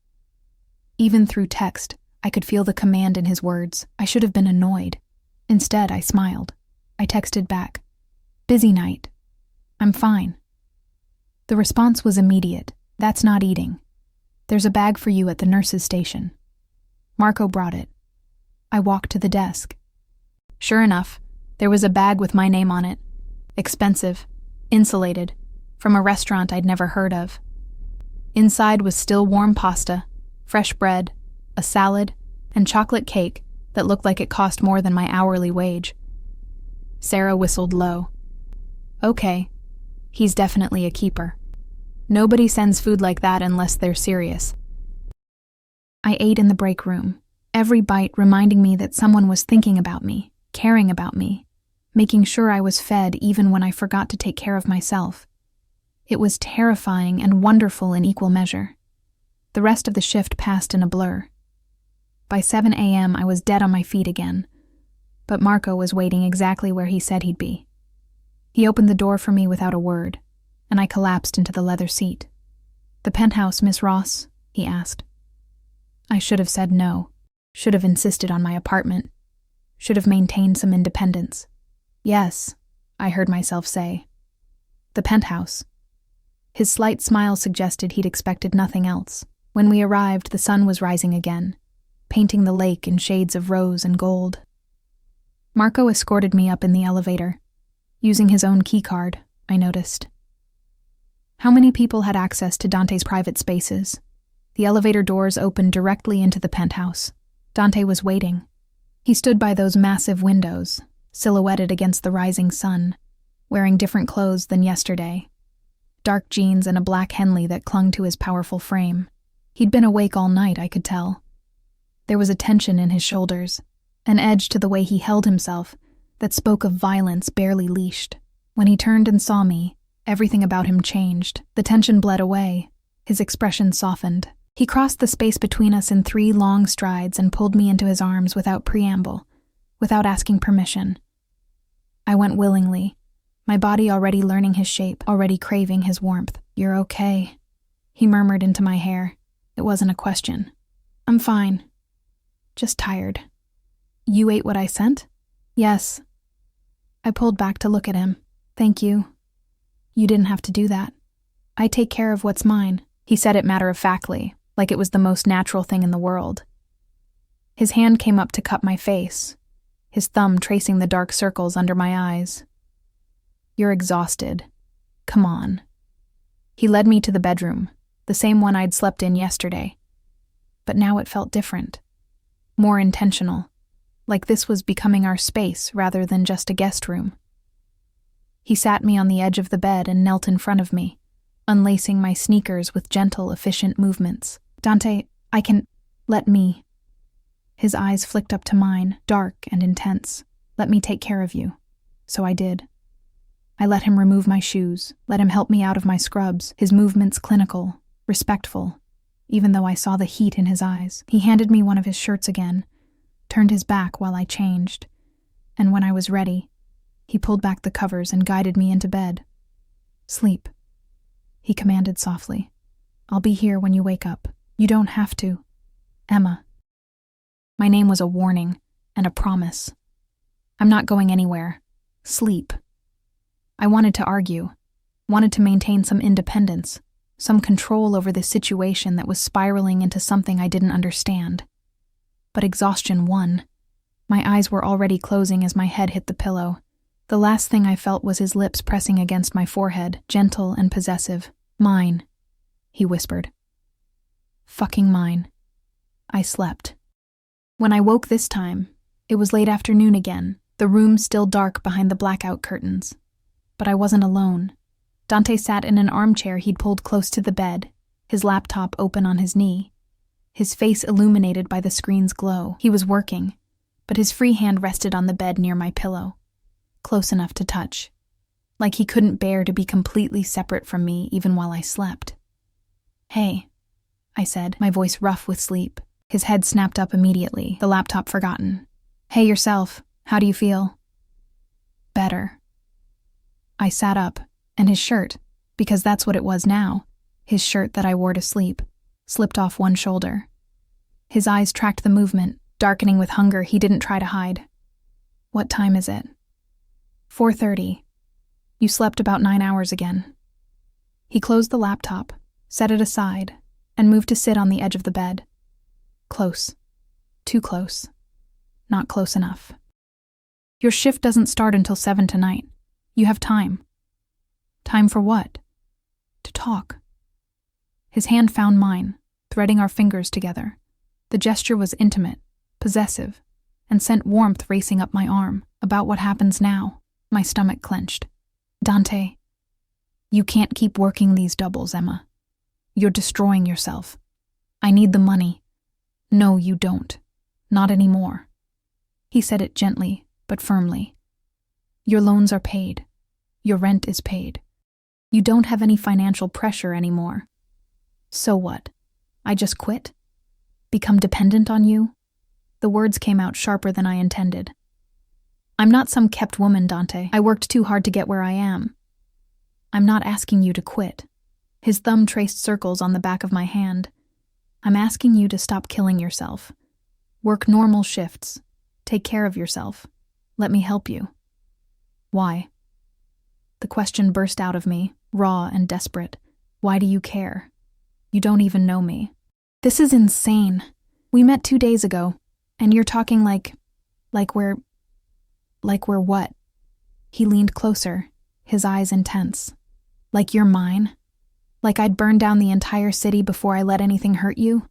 Even through text, I could feel the command in his words. I should have been annoyed. Instead, I smiled. I texted back. "Busy night. I'm fine." The response was immediate. "That's not eating. There's a bag for you at the nurse's station." Marco brought it. I walked to the desk. Sure enough, there was a bag with my name on it. Expensive, insulated, from a restaurant I'd never heard of. Inside was still warm pasta, fresh bread, a salad, and chocolate cake that looked like it cost more than my hourly wage. Sarah whistled low. "Okay, he's definitely a keeper. Nobody sends food like that unless they're serious." I ate in the break room, every bite reminding me that someone was thinking about me, caring about me, making sure I was fed even when I forgot to take care of myself. It was terrifying and wonderful in equal measure. The rest of the shift passed in a blur. By 7 a.m., I was dead on my feet again, but Marco was waiting exactly where he said he'd be. He opened the door for me without a word, and I collapsed into the leather seat. "The penthouse, Miss Ross?" he asked. I should have said no, should have insisted on my apartment, should have maintained some independence. "Yes," I heard myself say. "The penthouse." His slight smile suggested he'd expected nothing else. When we arrived, the sun was rising again, painting the lake in shades of rose and gold. Marco escorted me up in the elevator, using his own keycard, I noticed. How many people had access to Dante's private spaces? The elevator doors opened directly into the penthouse. Dante was waiting. He stood by those massive windows, silhouetted against the rising sun, wearing different clothes than yesterday. Dark jeans and a black Henley that clung to his powerful frame. He'd been awake all night, I could tell. There was a tension in his shoulders, an edge to the way he held himself that spoke of violence barely leashed. When he turned and saw me, everything about him changed. The tension bled away. His expression softened. He crossed the space between us in 3 long strides and pulled me into his arms without preamble, without asking permission. I went willingly, my body already learning his shape, already craving his warmth. "You're okay," he murmured into my hair. It wasn't a question. "I'm fine. Just tired." "You ate what I sent?" "Yes." I pulled back to look at him. "Thank you. You didn't have to do that. I take care of what's mine." He said it matter-of-factly, like it was the most natural thing in the world. His hand came up to cup my face, his thumb tracing the dark circles under my eyes. "You're exhausted. Come on." He led me to the bedroom, the same one I'd slept in yesterday. But now it felt different, more intentional, like this was becoming our space rather than just a guest room. He sat me on the edge of the bed and knelt in front of me, unlacing my sneakers with gentle, efficient movements. "Dante, let me." His eyes flicked up to mine, dark and intense. "Let me take care of you." So I did. I let him remove my shoes, let him help me out of my scrubs, his movements clinical, respectful, even though I saw the heat in his eyes. He handed me one of his shirts again, turned his back while I changed, and when I was ready, he pulled back the covers and guided me into bed. "Sleep," he commanded softly. "I'll be here when you wake up. You don't have to. Emma." My name was a warning and a promise. "I'm not going anywhere. Sleep." I wanted to argue, wanted to maintain some independence, some control over this situation that was spiraling into something I didn't understand. But exhaustion won. My eyes were already closing as my head hit the pillow. The last thing I felt was his lips pressing against my forehead, gentle and possessive. "Mine," he whispered. "Fucking mine." I slept. When I woke this time, it was late afternoon again, the room still dark behind the blackout curtains. But I wasn't alone. Dante sat in an armchair he'd pulled close to the bed, his laptop open on his knee, his face illuminated by the screen's glow. He was working, but his free hand rested on the bed near my pillow, close enough to touch, like he couldn't bear to be completely separate from me even while I slept. "Hey," I said, my voice rough with sleep. His head snapped up immediately, the laptop forgotten. "Hey yourself, how do you feel?" "Better." I sat up, and his shirt, because that's what it was now, his shirt that I wore to sleep, slipped off one shoulder. His eyes tracked the movement, darkening with hunger he didn't try to hide. "What time is it?" 4:30. "You slept about 9 hours again." He closed the laptop, set it aside, and moved to sit on the edge of the bed. "Close. Too close. Not close enough. Your shift doesn't start until 7 tonight. You have time." "Time for what?" "To talk." His hand found mine, threading our fingers together. The gesture was intimate, possessive, and sent warmth racing up my arm. "About what happens now." My stomach clenched. "Dante, you can't keep working these doubles, Emma. You're destroying yourself. I need the money." "No, you don't. Not anymore." He said it gently, but firmly. "Your loans are paid. Your rent is paid. You don't have any financial pressure anymore. So what? I just quit? Become dependent on you?" The words came out sharper than I intended. "I'm not some kept woman, Dante. I worked too hard to get where I am. I'm not asking you to quit." His thumb traced circles on the back of my hand. "I'm asking you to stop killing yourself. Work normal shifts. Take care of yourself. Let me help you." "Why?" The question burst out of me, raw and desperate. "Why do you care? You don't even know me." "This is insane. We met 2 days ago, and you're talking like we're what?" He leaned closer, his eyes intense. "Like you're mine? Like I'd burn down the entire city before I let anything hurt you?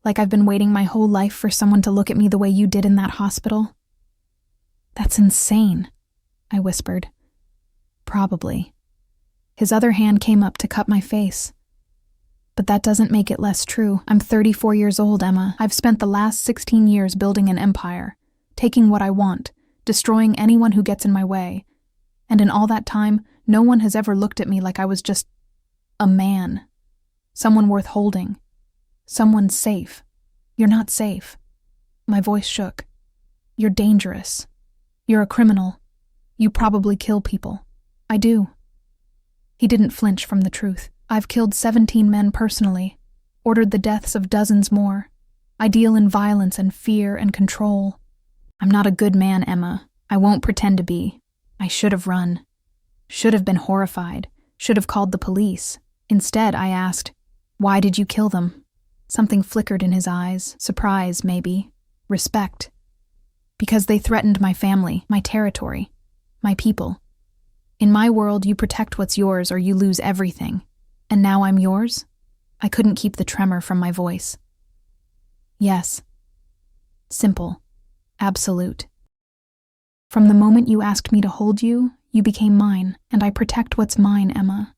Like I've been waiting my whole life for someone to look at me the way you did in that hospital?" "That's insane," I whispered. "Probably." His other hand came up to cup my face. "But that doesn't make it less true. I'm 34 years old, Emma. I've spent the last 16 years building an empire, taking what I want, destroying anyone who gets in my way. And in all that time, no one has ever looked at me like I was just a man. Someone worth holding. Someone's safe. You're not safe. My voice shook. You're dangerous. You're a criminal. You probably kill people. I do. He didn't flinch from the truth. I've killed 17 men personally, ordered the deaths of dozens more. I deal in violence and fear and control. I'm not a good man, Emma. I won't pretend to be. I should have run. Should have been horrified. Should have called the police. Instead, I asked, why did you kill them? Something flickered in his eyes. Surprise, maybe. Respect. Because they threatened my family, my territory, my people. In my world, you protect what's yours or you lose everything. And now I'm yours? I couldn't keep the tremor from my voice. Yes. Simple. Absolute. From the moment you asked me to hold you, you became mine, and I protect what's mine, Emma.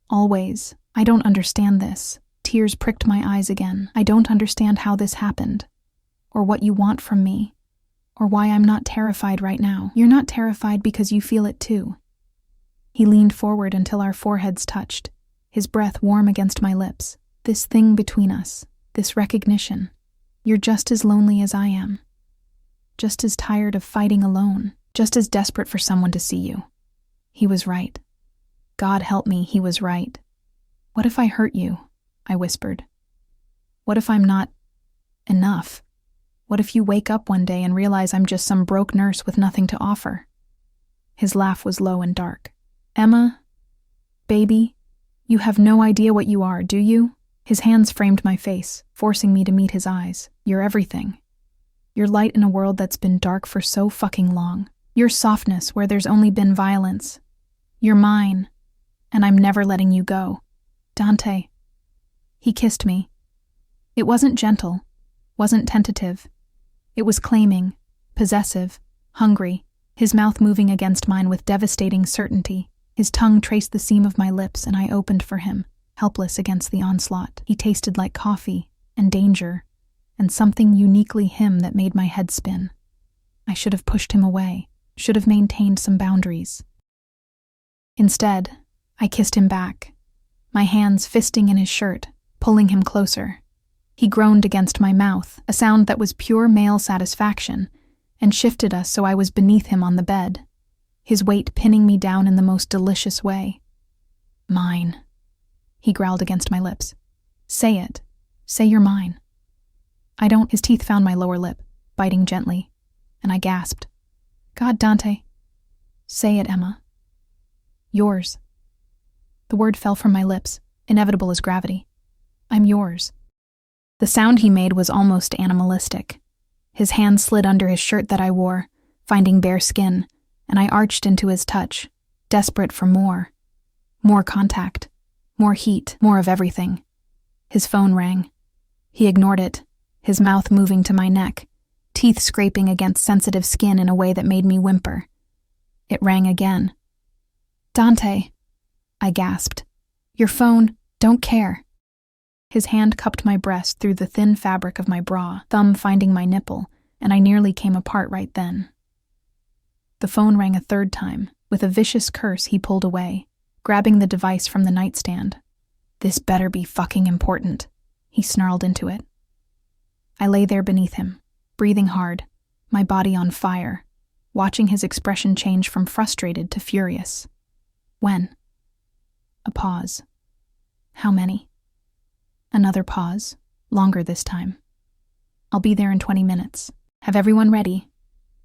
Always. I don't understand this. Tears pricked my eyes again. I don't understand how this happened, or what you want from me, or why I'm not terrified right now. You're not terrified because you feel it too. He leaned forward until our foreheads touched, his breath warm against my lips. This thing between us, this recognition. You're just as lonely as I am. Just as tired of fighting alone. Just as desperate for someone to see you. He was right. God help me, he was right. What if I hurt you? I whispered. What if I'm not enough? What if you wake up one day and realize I'm just some broke nurse with nothing to offer? His laugh was low and dark. Emma, baby, you have no idea what you are, do you? His hands framed my face, forcing me to meet his eyes. You're everything. You're light in a world that's been dark for so fucking long. You're softness where there's only been violence. You're mine, and I'm never letting you go. Dante. He kissed me. It wasn't gentle, wasn't tentative. It was claiming, possessive, hungry, his mouth moving against mine with devastating certainty. His tongue traced the seam of my lips, and I opened for him, helpless against the onslaught. He tasted like coffee, and danger, and something uniquely him that made my head spin. I should have pushed him away, should have maintained some boundaries. Instead, I kissed him back, my hands fisting in his shirt, pulling him closer. He groaned against my mouth, a sound that was pure male satisfaction, and shifted us so I was beneath him on the bed, his weight pinning me down in the most delicious way. Mine, he growled against my lips. Say it. Say you're mine. I don't. His teeth found my lower lip, biting gently, and I gasped. God, Dante. Say it, Emma. Yours. The word fell from my lips, inevitable as gravity. I'm yours. The sound he made was almost animalistic. His hand slid under his shirt that I wore, finding bare skin, and I arched into his touch, desperate for more. More contact, more heat, more of everything. His phone rang. He ignored it, his mouth moving to my neck, teeth scraping against sensitive skin in a way that made me whimper. It rang again. Dante, I gasped. Your phone, don't care. His hand cupped my breast through the thin fabric of my bra, thumb finding my nipple, and I nearly came apart right then. The phone rang a third time. With a vicious curse, he pulled away, grabbing the device from the nightstand. This better be fucking important, he snarled into it. I lay there beneath him, breathing hard, my body on fire, watching his expression change from frustrated to furious. When? A pause. How many? Another pause, longer this time. I'll be there in 20 minutes. Have everyone ready?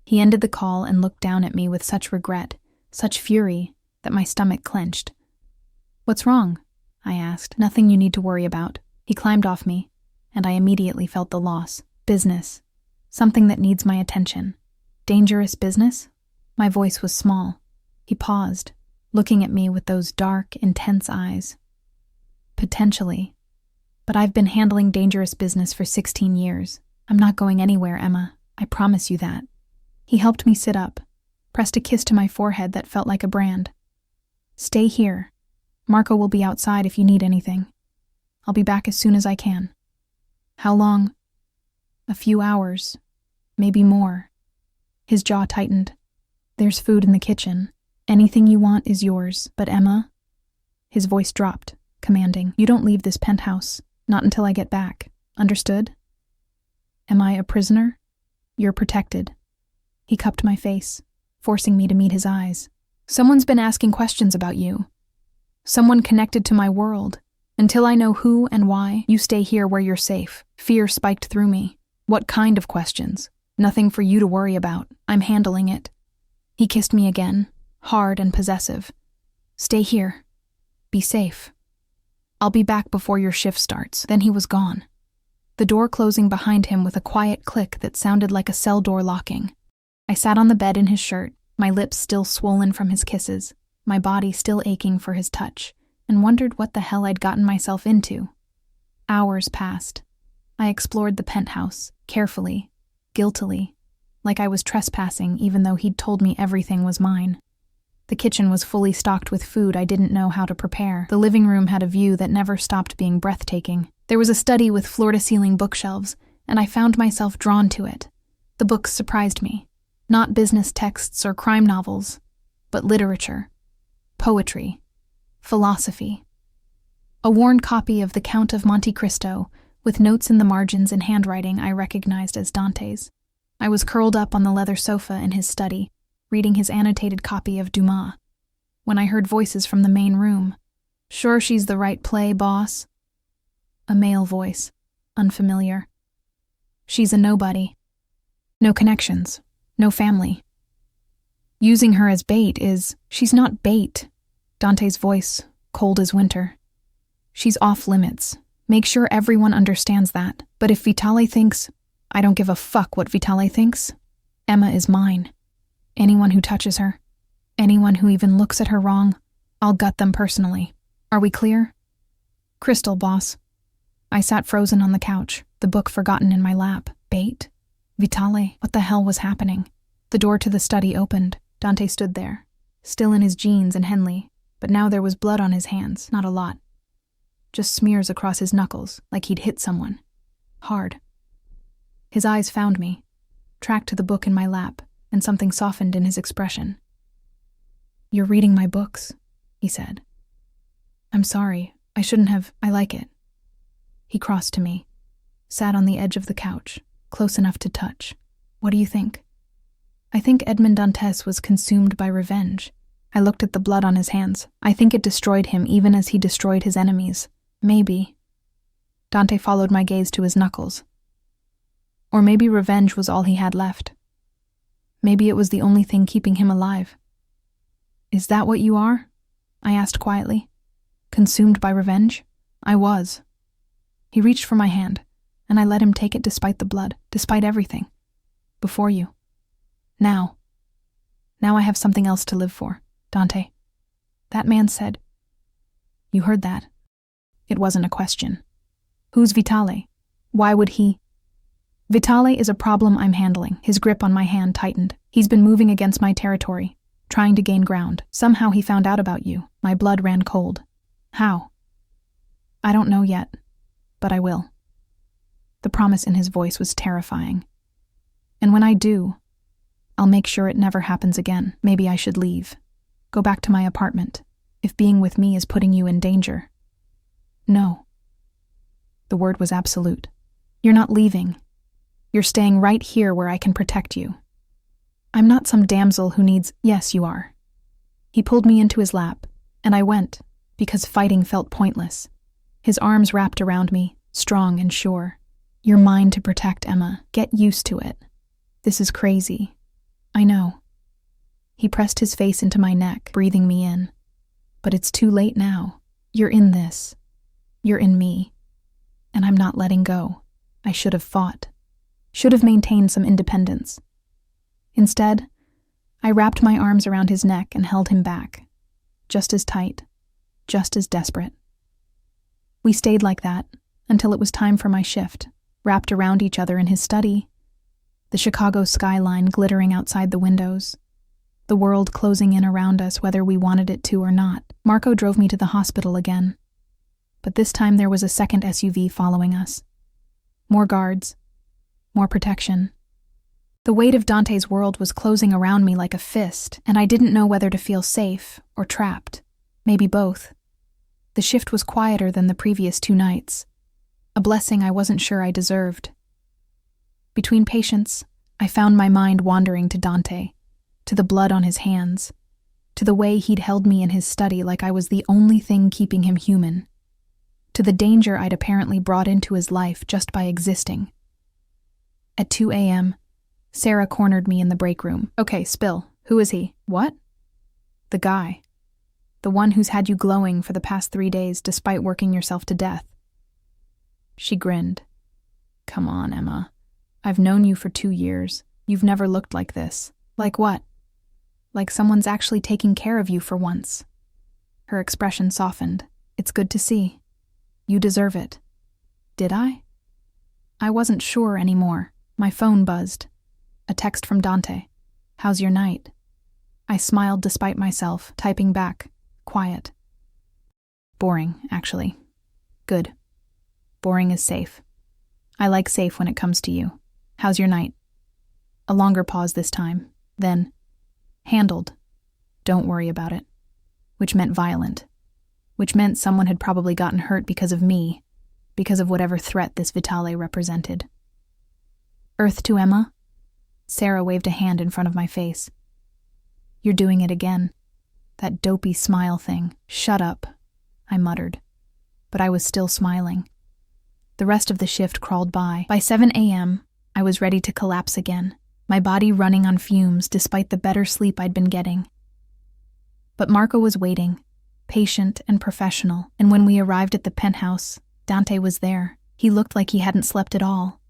He ended the call and looked down at me with such regret, such fury, that my stomach clenched. What's wrong? I asked. Nothing you need to worry about. He climbed off me, and I immediately felt the loss. Business. Something that needs my attention. Dangerous business? My voice was small. He paused, looking at me with those dark, intense eyes. Potentially. But I've been handling dangerous business for 16 years. I'm not going anywhere, Emma. I promise you that. He helped me sit up, pressed a kiss to my forehead that felt like a brand. Stay here. Marco will be outside if you need anything. I'll be back as soon as I can. How long? A few hours. Maybe more. His jaw tightened. There's food in the kitchen. Anything you want is yours. But Emma? His voice dropped, commanding. You don't leave this penthouse. Not until I get back. Understood? Am I a prisoner? You're protected. He cupped my face, forcing me to meet his eyes. Someone's been asking questions about you. Someone connected to my world. Until I know who and why, you stay here where you're safe. Fear spiked through me. What kind of questions? Nothing for you to worry about. I'm handling it. He kissed me again, hard and possessive. Stay here. Be safe. I'll be back before your shift starts. Then he was gone, the door closing behind him with a quiet click that sounded like a cell door locking. I sat on the bed in his shirt, my lips still swollen from his kisses, my body still aching for his touch, and wondered what the hell I'd gotten myself into. Hours passed. I explored the penthouse, carefully, guiltily, like I was trespassing even though he'd told me everything was mine. The kitchen was fully stocked with food I didn't know how to prepare. The living room had a view that never stopped being breathtaking. There was a study with floor-to-ceiling bookshelves, and I found myself drawn to it. The books surprised me. Not business texts or crime novels, but literature, poetry, philosophy. A worn copy of The Count of Monte Cristo, with notes in the margins in handwriting I recognized as Dante's. I was curled up on the leather sofa in his study, reading his annotated copy of Dumas, when I heard voices from the main room. Sure she's the right play, boss? A male voice, unfamiliar. She's a nobody. No connections, no family. Using her as bait she's not bait. Dante's voice, cold as winter. She's off limits. Make sure everyone understands that. But if Vitali thinks, I don't give a fuck what Vitali thinks. Emma is mine. Anyone who touches her, anyone who even looks at her wrong, I'll gut them personally. Are we clear? Crystal, boss. I sat frozen on the couch, the book forgotten in my lap. Bait? Vitali? What the hell was happening? The door to the study opened. Dante stood there, still in his jeans and Henley, but now there was blood on his hands, not a lot. Just smears across his knuckles, like he'd hit someone. Hard. His eyes found me, tracked to the book in my lap, and something softened in his expression. You're reading my books, he said. I'm sorry, I shouldn't have. I like it. He crossed to me, sat on the edge of the couch, close enough to touch. What do you think? I think Edmond Dantes was consumed by revenge. I looked at the blood on his hands. I think it destroyed him even as he destroyed his enemies. Maybe. Dante followed my gaze to his knuckles. Or maybe revenge was all he had left. Maybe it was the only thing keeping him alive. Is that what you are? I asked quietly. Consumed by revenge? I was. He reached for my hand, and I let him take it despite the blood, despite everything. Before you. Now. Now I have something else to live for, Dante. That man said. You heard that. It wasn't a question. Who's Vitali? Why would he? Vitali is a problem I'm handling. His grip on my hand tightened. He's been moving against my territory, trying to gain ground. Somehow he found out about you. My blood ran cold. How? I don't know yet, but I will. The promise in his voice was terrifying. And when I do, I'll make sure it never happens again. Maybe I should leave. Go back to my apartment, if being with me is putting you in danger. No. The word was absolute. You're not leaving. You're staying right here where I can protect you. I'm not some damsel who needs— Yes, you are. He pulled me into his lap, and I went, because fighting felt pointless. His arms wrapped around me, strong and sure. You're mine to protect, Emma. Get used to it. This is crazy. I know. He pressed his face into my neck, breathing me in. But it's too late now. You're in this. You're in me. And I'm not letting go. I should have fought. Should have maintained some independence. Instead, I wrapped my arms around his neck and held him back. Just as tight. Just as desperate. We stayed like that until it was time for my shift, wrapped around each other in his study. The Chicago skyline glittering outside the windows. The world closing in around us whether we wanted it to or not. Marco drove me to the hospital again. But this time there was a second SUV following us. More guards. More protection. The weight of Dante's world was closing around me like a fist, and I didn't know whether to feel safe or trapped. Maybe both. The shift was quieter than the previous 2 nights. a blessing I wasn't sure I deserved. Between patients, I found my mind wandering to Dante, to the blood on his hands, to the way he'd held me in his study like I was the only thing keeping him human, to the danger I'd apparently brought into his life just by existing. At 2 a.m., Sarah cornered me in the break room. Okay, spill. Who is he? What? The guy. The one who's had you glowing for the past 3 days despite working yourself to death. She grinned. Come on, Emma. I've known you for 2 years. You've never looked like this. Like what? Like someone's actually taking care of you for once. Her expression softened. It's good to see. You deserve it. Did I? I wasn't sure anymore. My phone buzzed. A text from Dante. How's your night? I smiled despite myself, typing back. Quiet. Boring, actually. Good. Boring is safe. I like safe when it comes to you. How's your night? A longer pause this time. Then, handled. Don't worry about it. Which meant violent. Which meant someone had probably gotten hurt because of me, because of whatever threat this Vitali represented. Earth to Emma? Sarah waved a hand in front of my face. You're doing it again. That dopey smile thing. Shut up, I muttered. But I was still smiling. The rest of the shift crawled by. By 7 a.m., I was ready to collapse again, my body running on fumes despite the better sleep I'd been getting. But Marco was waiting, patient and professional, and when we arrived at the penthouse, Dante was there. He looked like he hadn't slept at all.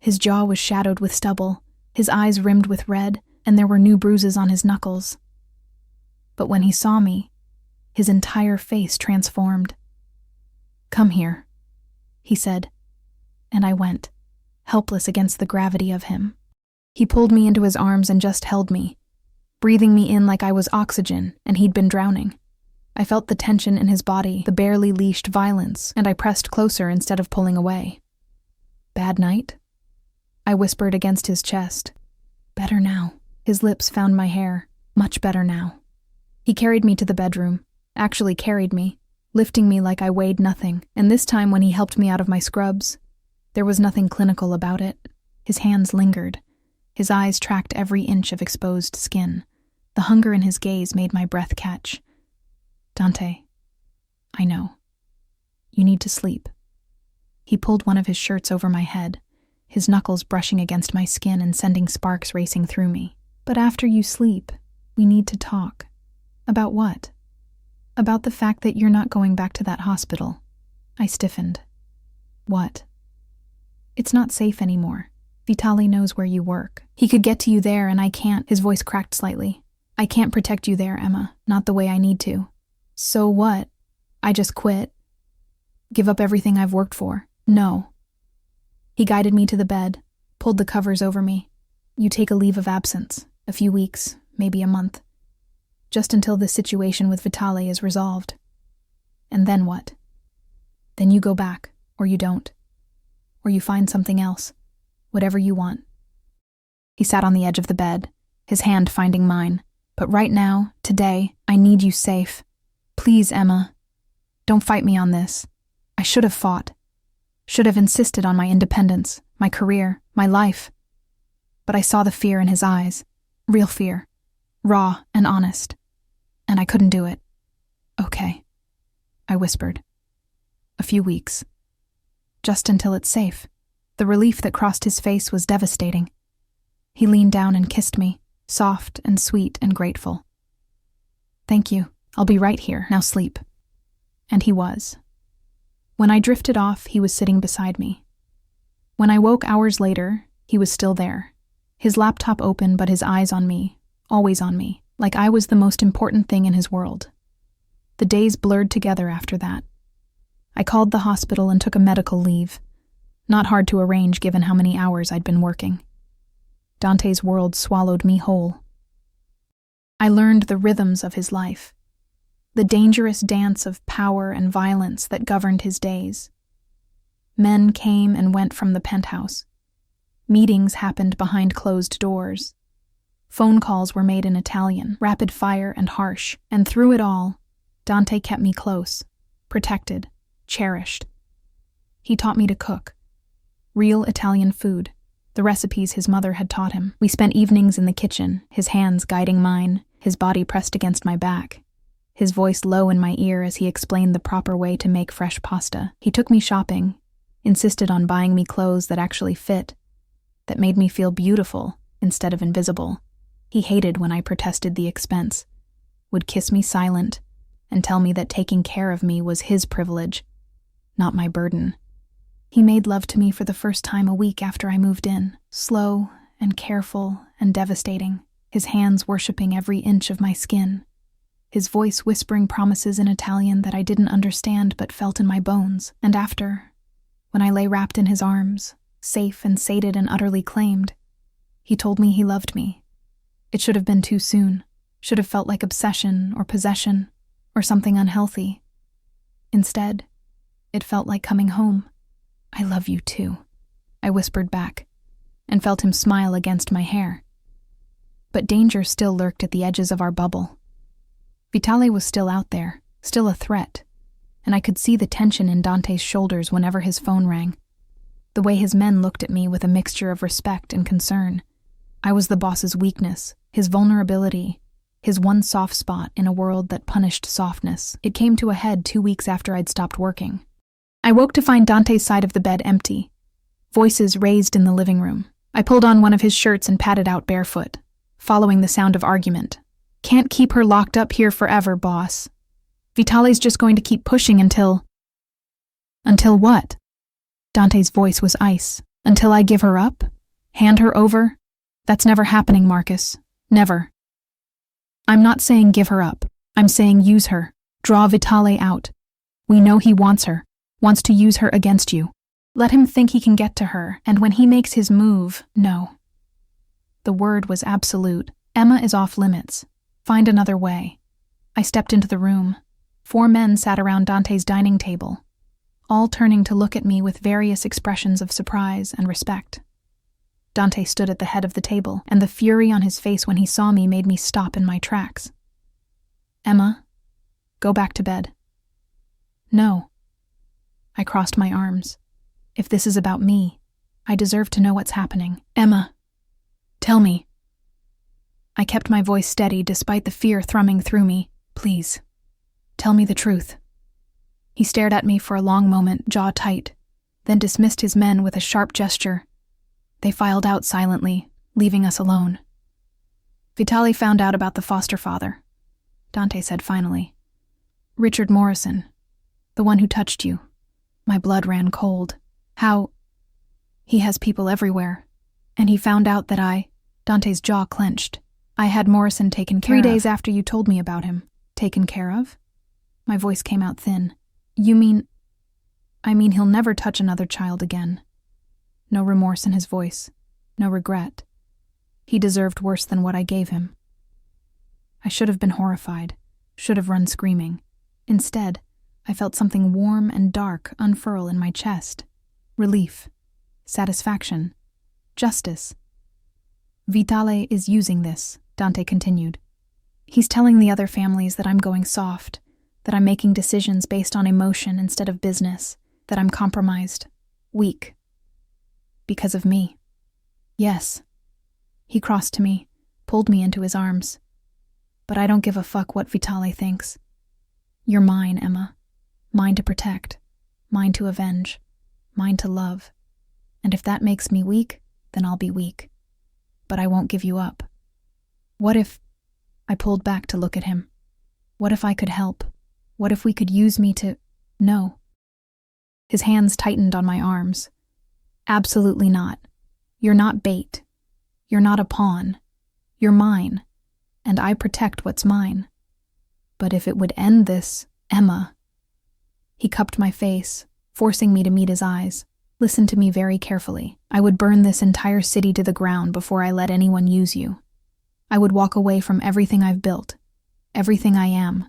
His jaw was shadowed with stubble, his eyes rimmed with red, and there were new bruises on his knuckles. But when he saw me, his entire face transformed. Come here, he said, and I went, helpless against the gravity of him. He pulled me into his arms and just held me, breathing me in like I was oxygen and he'd been drowning. I felt the tension in his body, the barely leashed violence, and I pressed closer instead of pulling away. Bad night? I whispered against his chest. Better now. His lips found my hair. Much better now. He carried me to the bedroom, actually carried me, lifting me like I weighed nothing, and this time when he helped me out of my scrubs, there was nothing clinical about it. His hands lingered. His eyes tracked every inch of exposed skin. The hunger in his gaze made my breath catch. Dante, I know. You need to sleep. He pulled one of his shirts over my head, his knuckles brushing against my skin and sending sparks racing through me. But after you sleep, we need to talk. About what? About the fact that you're not going back to that hospital. I stiffened. What? It's not safe anymore. Vitali knows where you work. He could get to you there and I can't. His voice cracked slightly. I can't protect you there, Emma. Not the way I need to. So what? I just quit? Give up everything I've worked for? No. He guided me to the bed, pulled the covers over me. You take a leave of absence. A few weeks, maybe a month. Just until this situation with Vitali is resolved. And then what? Then you go back, or you don't. Or you find something else. Whatever you want. He sat on the edge of the bed, his hand finding mine. But right now, today, I need you safe. Please, Emma. Don't fight me on this. I should have fought. Should have insisted on my independence, my career, my life. But I saw the fear in his eyes. Real fear. Raw and honest. And I couldn't do it. Okay, I whispered. A few weeks. Just until it's safe. The relief that crossed his face was devastating. He leaned down and kissed me, soft and sweet and grateful. Thank you. I'll be right here. Now sleep. And he was. When I drifted off, he was sitting beside me. When I woke hours later, he was still there. His laptop open, but his eyes on me, always on me, like I was the most important thing in his world. The days blurred together after that. I called the hospital and took a medical leave. Not hard to arrange given how many hours I'd been working. Dante's world swallowed me whole. I learned the rhythms of his life, the dangerous dance of power and violence that governed his days. Men came and went from the penthouse. Meetings happened behind closed doors. Phone calls were made in Italian, rapid fire and harsh, and through it all, Dante kept me close, protected, cherished. He taught me to cook. Real Italian food, the recipes his mother had taught him. We spent evenings in the kitchen, his hands guiding mine, his body pressed against my back, his voice low in my ear as he explained the proper way to make fresh pasta. He took me shopping, insisted on buying me clothes that actually fit, that made me feel beautiful instead of invisible. He hated when I protested the expense, would kiss me silent, and tell me that taking care of me was his privilege, not my burden. He made love to me for the first time a week after I moved in, slow and careful and devastating, his hands worshipping every inch of my skin, his voice whispering promises in Italian that I didn't understand but felt in my bones. And after, when I lay wrapped in his arms, safe and sated and utterly claimed, he told me he loved me. It should have been too soon, should have felt like obsession or possession or something unhealthy. Instead, it felt like coming home. "I love you too," I whispered back, and felt him smile against my hair. But danger still lurked at the edges of our bubble. Vitali was still out there, still a threat, and I could see the tension in Dante's shoulders whenever his phone rang. The way his men looked at me with a mixture of respect and concern. I was the boss's weakness, his vulnerability, his one soft spot in a world that punished softness. It came to a head 2 weeks after I'd stopped working. I woke to find Dante's side of the bed empty, voices raised in the living room. I pulled on one of his shirts and padded out barefoot, following the sound of argument. "Can't keep her locked up here forever, boss. Vitali's just going to keep pushing until..." "Until what?" Dante's voice was ice. "Until I give her up? Hand her over? That's never happening, Marcus. Never. I'm not saying give her up. I'm saying use her. Draw Vitali out. We know he wants her. Wants to use her against you. Let him think he can get to her, and when he makes his move, no." The word was absolute. "Emma is off limits. Find another way." I stepped into the room. 4 men sat around Dante's dining table, all turning to look at me with various expressions of surprise and respect. Dante stood at the head of the table, and the fury on his face when he saw me made me stop in my tracks. "Emma, go back to bed." "No." I crossed my arms. If this is about me, I deserve to know what's happening. "Emma, tell me." I kept my voice steady despite the fear thrumming through me. "Please, tell me the truth." He stared at me for a long moment, jaw tight, then dismissed his men with a sharp gesture. They filed out silently, leaving us alone. "Vitali found out about the foster father," Dante said finally. "Richard Morrison, the one who touched you." My blood ran cold. "How?" "He has people everywhere. And he found out that Dante's jaw clenched. "I had Morrison taken care of. 3 days after you told me about him." "Taken care of?" My voice came out thin. "You mean..." "I mean he'll never touch another child again." No remorse in his voice. No regret. He deserved worse than what I gave him. I should have been horrified. Should have run screaming. Instead, I felt something warm and dark unfurl in my chest. Relief. Satisfaction. Justice. "Vitali is using this," Dante continued. "He's telling the other families that I'm going soft, that I'm making decisions based on emotion instead of business, that I'm compromised, weak. Because of me. Yes." He crossed to me, pulled me into his arms. "But I don't give a fuck what Vitali thinks. You're mine, Emma. Mine to protect, mine to avenge, mine to love. And if that makes me weak, then I'll be weak. But I won't give you up. What if..." I pulled back to look at him. "What if I could help? What if we could use me to..." "No." His hands tightened on my arms. "Absolutely not. You're not bait. You're not a pawn. You're mine. And I protect what's mine. But if it would end this, Emma..." He cupped my face, forcing me to meet his eyes. "Listen to me very carefully. I would burn this entire city to the ground before I let anyone use you. I would walk away from everything I've built, everything I am,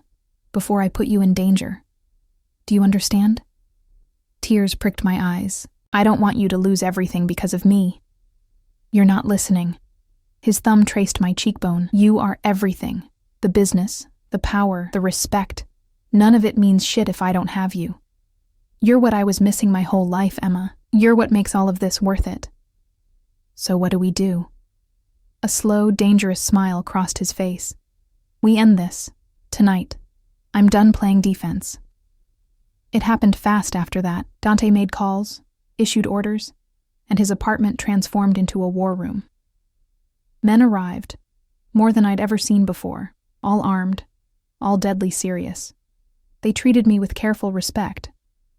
before I put you in danger. Do you understand?" Tears pricked my eyes. "I don't want you to lose everything because of me." "You're not listening." His thumb traced my cheekbone. "You are everything. The business, the power, the respect. None of it means shit if I don't have you. You're what I was missing my whole life, Emma. You're what makes all of this worth it. So what do we do? A slow, dangerous smile crossed his face. We end this. Tonight. I'm done playing defense. It happened fast after that. Dante made calls, issued orders, and his apartment transformed into a war room. Men arrived, more than I'd ever seen before, all armed, all deadly serious. They treated me with careful respect,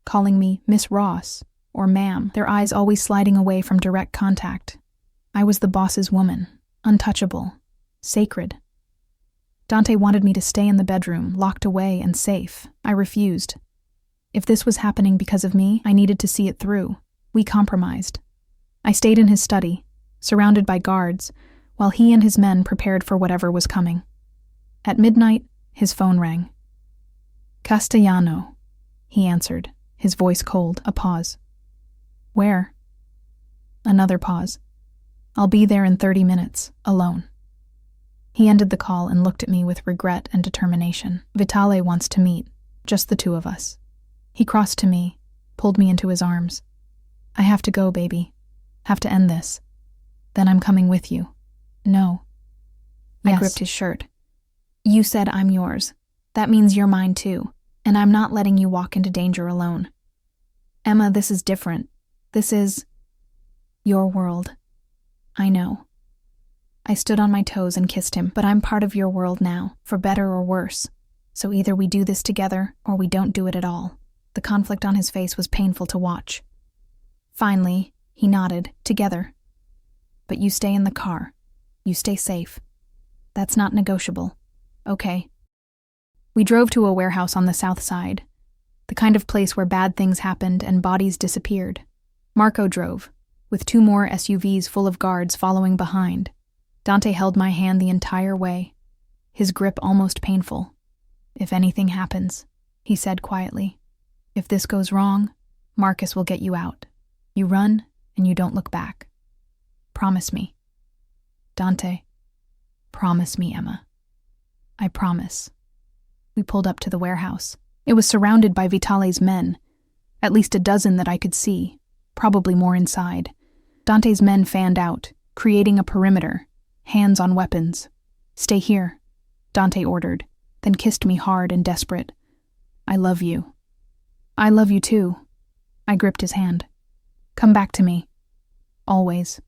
calling me Miss Ross or ma'am, their eyes always sliding away from direct contact. I was the boss's woman, untouchable, sacred. Dante wanted me to stay in the bedroom, locked away and safe. I refused. If this was happening because of me, I needed to see it through. We compromised. I stayed in his study, surrounded by guards, while he and his men prepared for whatever was coming. At midnight, his phone rang. Castellano, he answered, his voice cold. A pause. Where? Another pause. I'll be there in 30 minutes, alone. He ended the call and looked at me with regret and determination. Vitali wants to meet, just the two of us. He crossed to me, pulled me into his arms. I have to go, baby. Have to end this. Then I'm coming with you. No. Yes. I gripped his shirt. You said I'm yours. That means you're mine too, and I'm not letting you walk into danger alone. Emma, this is different. This is your world. I know. I stood on my toes and kissed him, but I'm part of your world now, for better or worse. So either we do this together, or we don't do it at all. The conflict on his face was painful to watch. Finally, he nodded, together. But you stay in the car. You stay safe. That's not negotiable. Okay. We drove to a warehouse on the south side, the kind of place where bad things happened and bodies disappeared. Marco drove, with 2 more SUVs full of guards following behind. Dante held my hand the entire way, his grip almost painful. If anything happens, he said quietly, if this goes wrong, Marcus will get you out. You run, and you don't look back. Promise me. Dante. Promise me, Emma. I promise. We pulled up to the warehouse. It was surrounded by Vitali's men, at least a dozen that I could see, probably more inside. Dante's men fanned out, creating a perimeter, hands on weapons. Stay here, Dante ordered, then kissed me hard and desperate. I love you. I love you too. I gripped his hand. Come back to me. Always.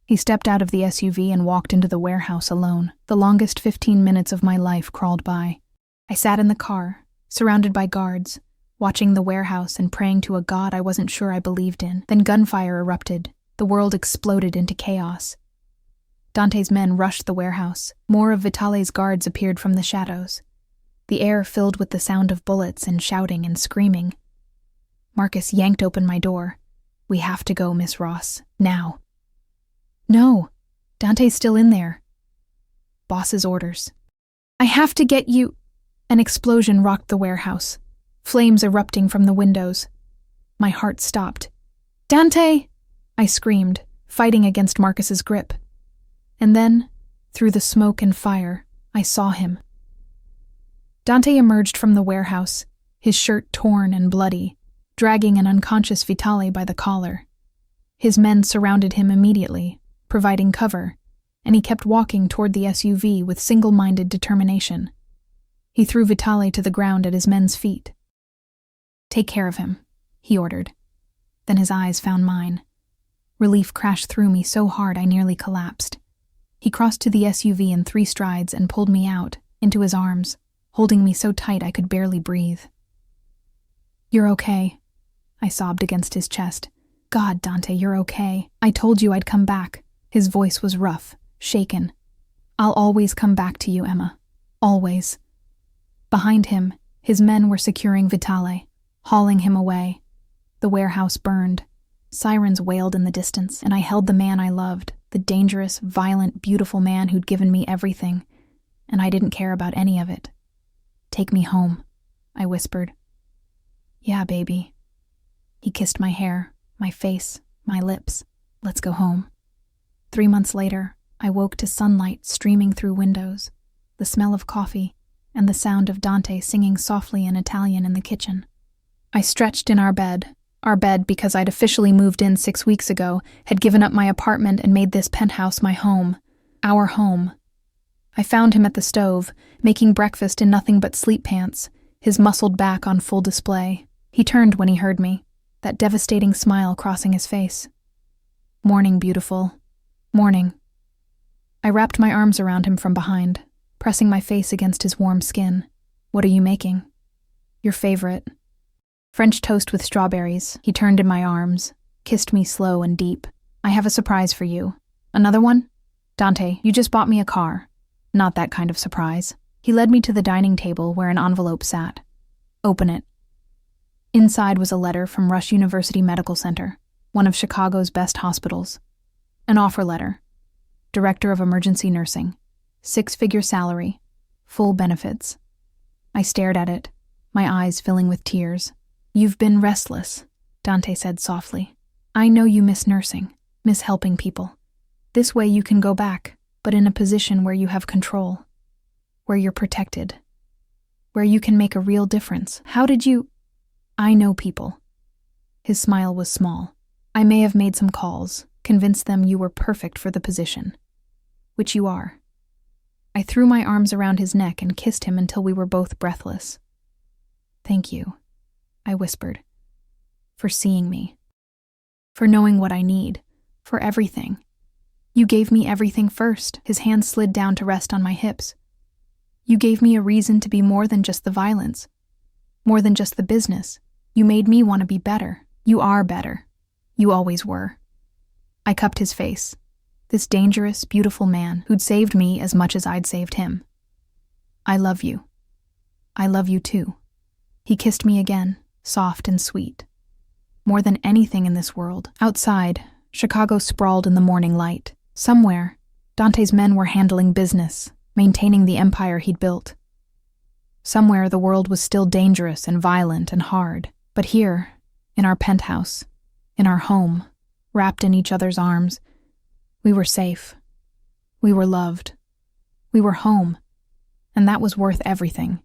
He stepped out of the SUV and walked into the warehouse alone. The longest 15 minutes of my life crawled by. I sat in the car, surrounded by guards, watching the warehouse and praying to a god I wasn't sure I believed in. Then gunfire erupted. The world exploded into chaos. Dante's men rushed the warehouse. More of Vitali's guards appeared from the shadows. The air filled with the sound of bullets and shouting and screaming. Marcus yanked open my door. We have to go, Miss Ross. Now. No. Dante's still in there. Boss's orders. I have to get you. An explosion rocked the warehouse, flames erupting from the windows. My heart stopped. Dante! I screamed, fighting against Marcus's grip. And then, through the smoke and fire, I saw him. Dante emerged from the warehouse, his shirt torn and bloody, dragging an unconscious Vitali by the collar. His men surrounded him immediately, providing cover, and he kept walking toward the SUV with single-minded determination. He threw Vitali to the ground at his men's feet. Take care of him, he ordered. Then his eyes found mine. Relief crashed through me so hard I nearly collapsed. He crossed to the SUV in 3 strides and pulled me out, into his arms, holding me so tight I could barely breathe. You're okay, I sobbed against his chest. God, Dante, you're okay. I told you I'd come back. His voice was rough, shaken. I'll always come back to you, Emma. Always. Behind him, his men were securing Vitali, hauling him away. The warehouse burned. Sirens wailed in the distance, and I held the man I loved, the dangerous, violent, beautiful man who'd given me everything, and I didn't care about any of it. Take me home, I whispered. Yeah, baby. He kissed my hair, my face, my lips. Let's go home. 3 months later, I woke to sunlight streaming through windows, the smell of coffee, and the sound of Dante singing softly in Italian in the kitchen. I stretched in our bed because I'd officially moved in 6 weeks ago, had given up my apartment and made this penthouse my home. Our home. I found him at the stove, making breakfast in nothing but sleep pants, his muscled back on full display. He turned when he heard me, that devastating smile crossing his face. "Morning, beautiful. Morning." I wrapped my arms around him from behind, pressing my face against his warm skin. "What are you making?" "Your favorite. French toast with strawberries." He turned in my arms, kissed me slow and deep. "I have a surprise for you." "Another one?" "Dante, you just bought me a car." "Not that kind of surprise." He led me to the dining table where an envelope sat. "Open it." Inside was a letter from Rush University Medical Center, one of Chicago's best hospitals. An offer letter. Director of Emergency Nursing. 6-figure salary. Full benefits. I stared at it, my eyes filling with tears. "You've been restless," Dante said softly. "I know you miss nursing, miss helping people. This way you can go back, but in a position where you have control, where you're protected, where you can make a real difference. How did you—" "I know people." His smile was small. "I may have made some calls, convinced them you were perfect for the position. Which you are." I threw my arms around his neck and kissed him until we were both breathless. "Thank you," I whispered, "for seeing me, for knowing what I need, for everything. You gave me everything first." His hand slid down to rest on my hips. "You gave me a reason to be more than just the violence, more than just the business. You made me want to be better. You are better. You always were." I cupped his face, this dangerous, beautiful man who'd saved me as much as I'd saved him. "I love you. I love you too." He kissed me again, soft and sweet. More than anything in this world. Outside, Chicago sprawled in the morning light. Somewhere, Dante's men were handling business, maintaining the empire he'd built. Somewhere the world was still dangerous and violent and hard. But here, in our penthouse, in our home, wrapped in each other's arms, we were safe. We were loved. We were home. And that was worth everything.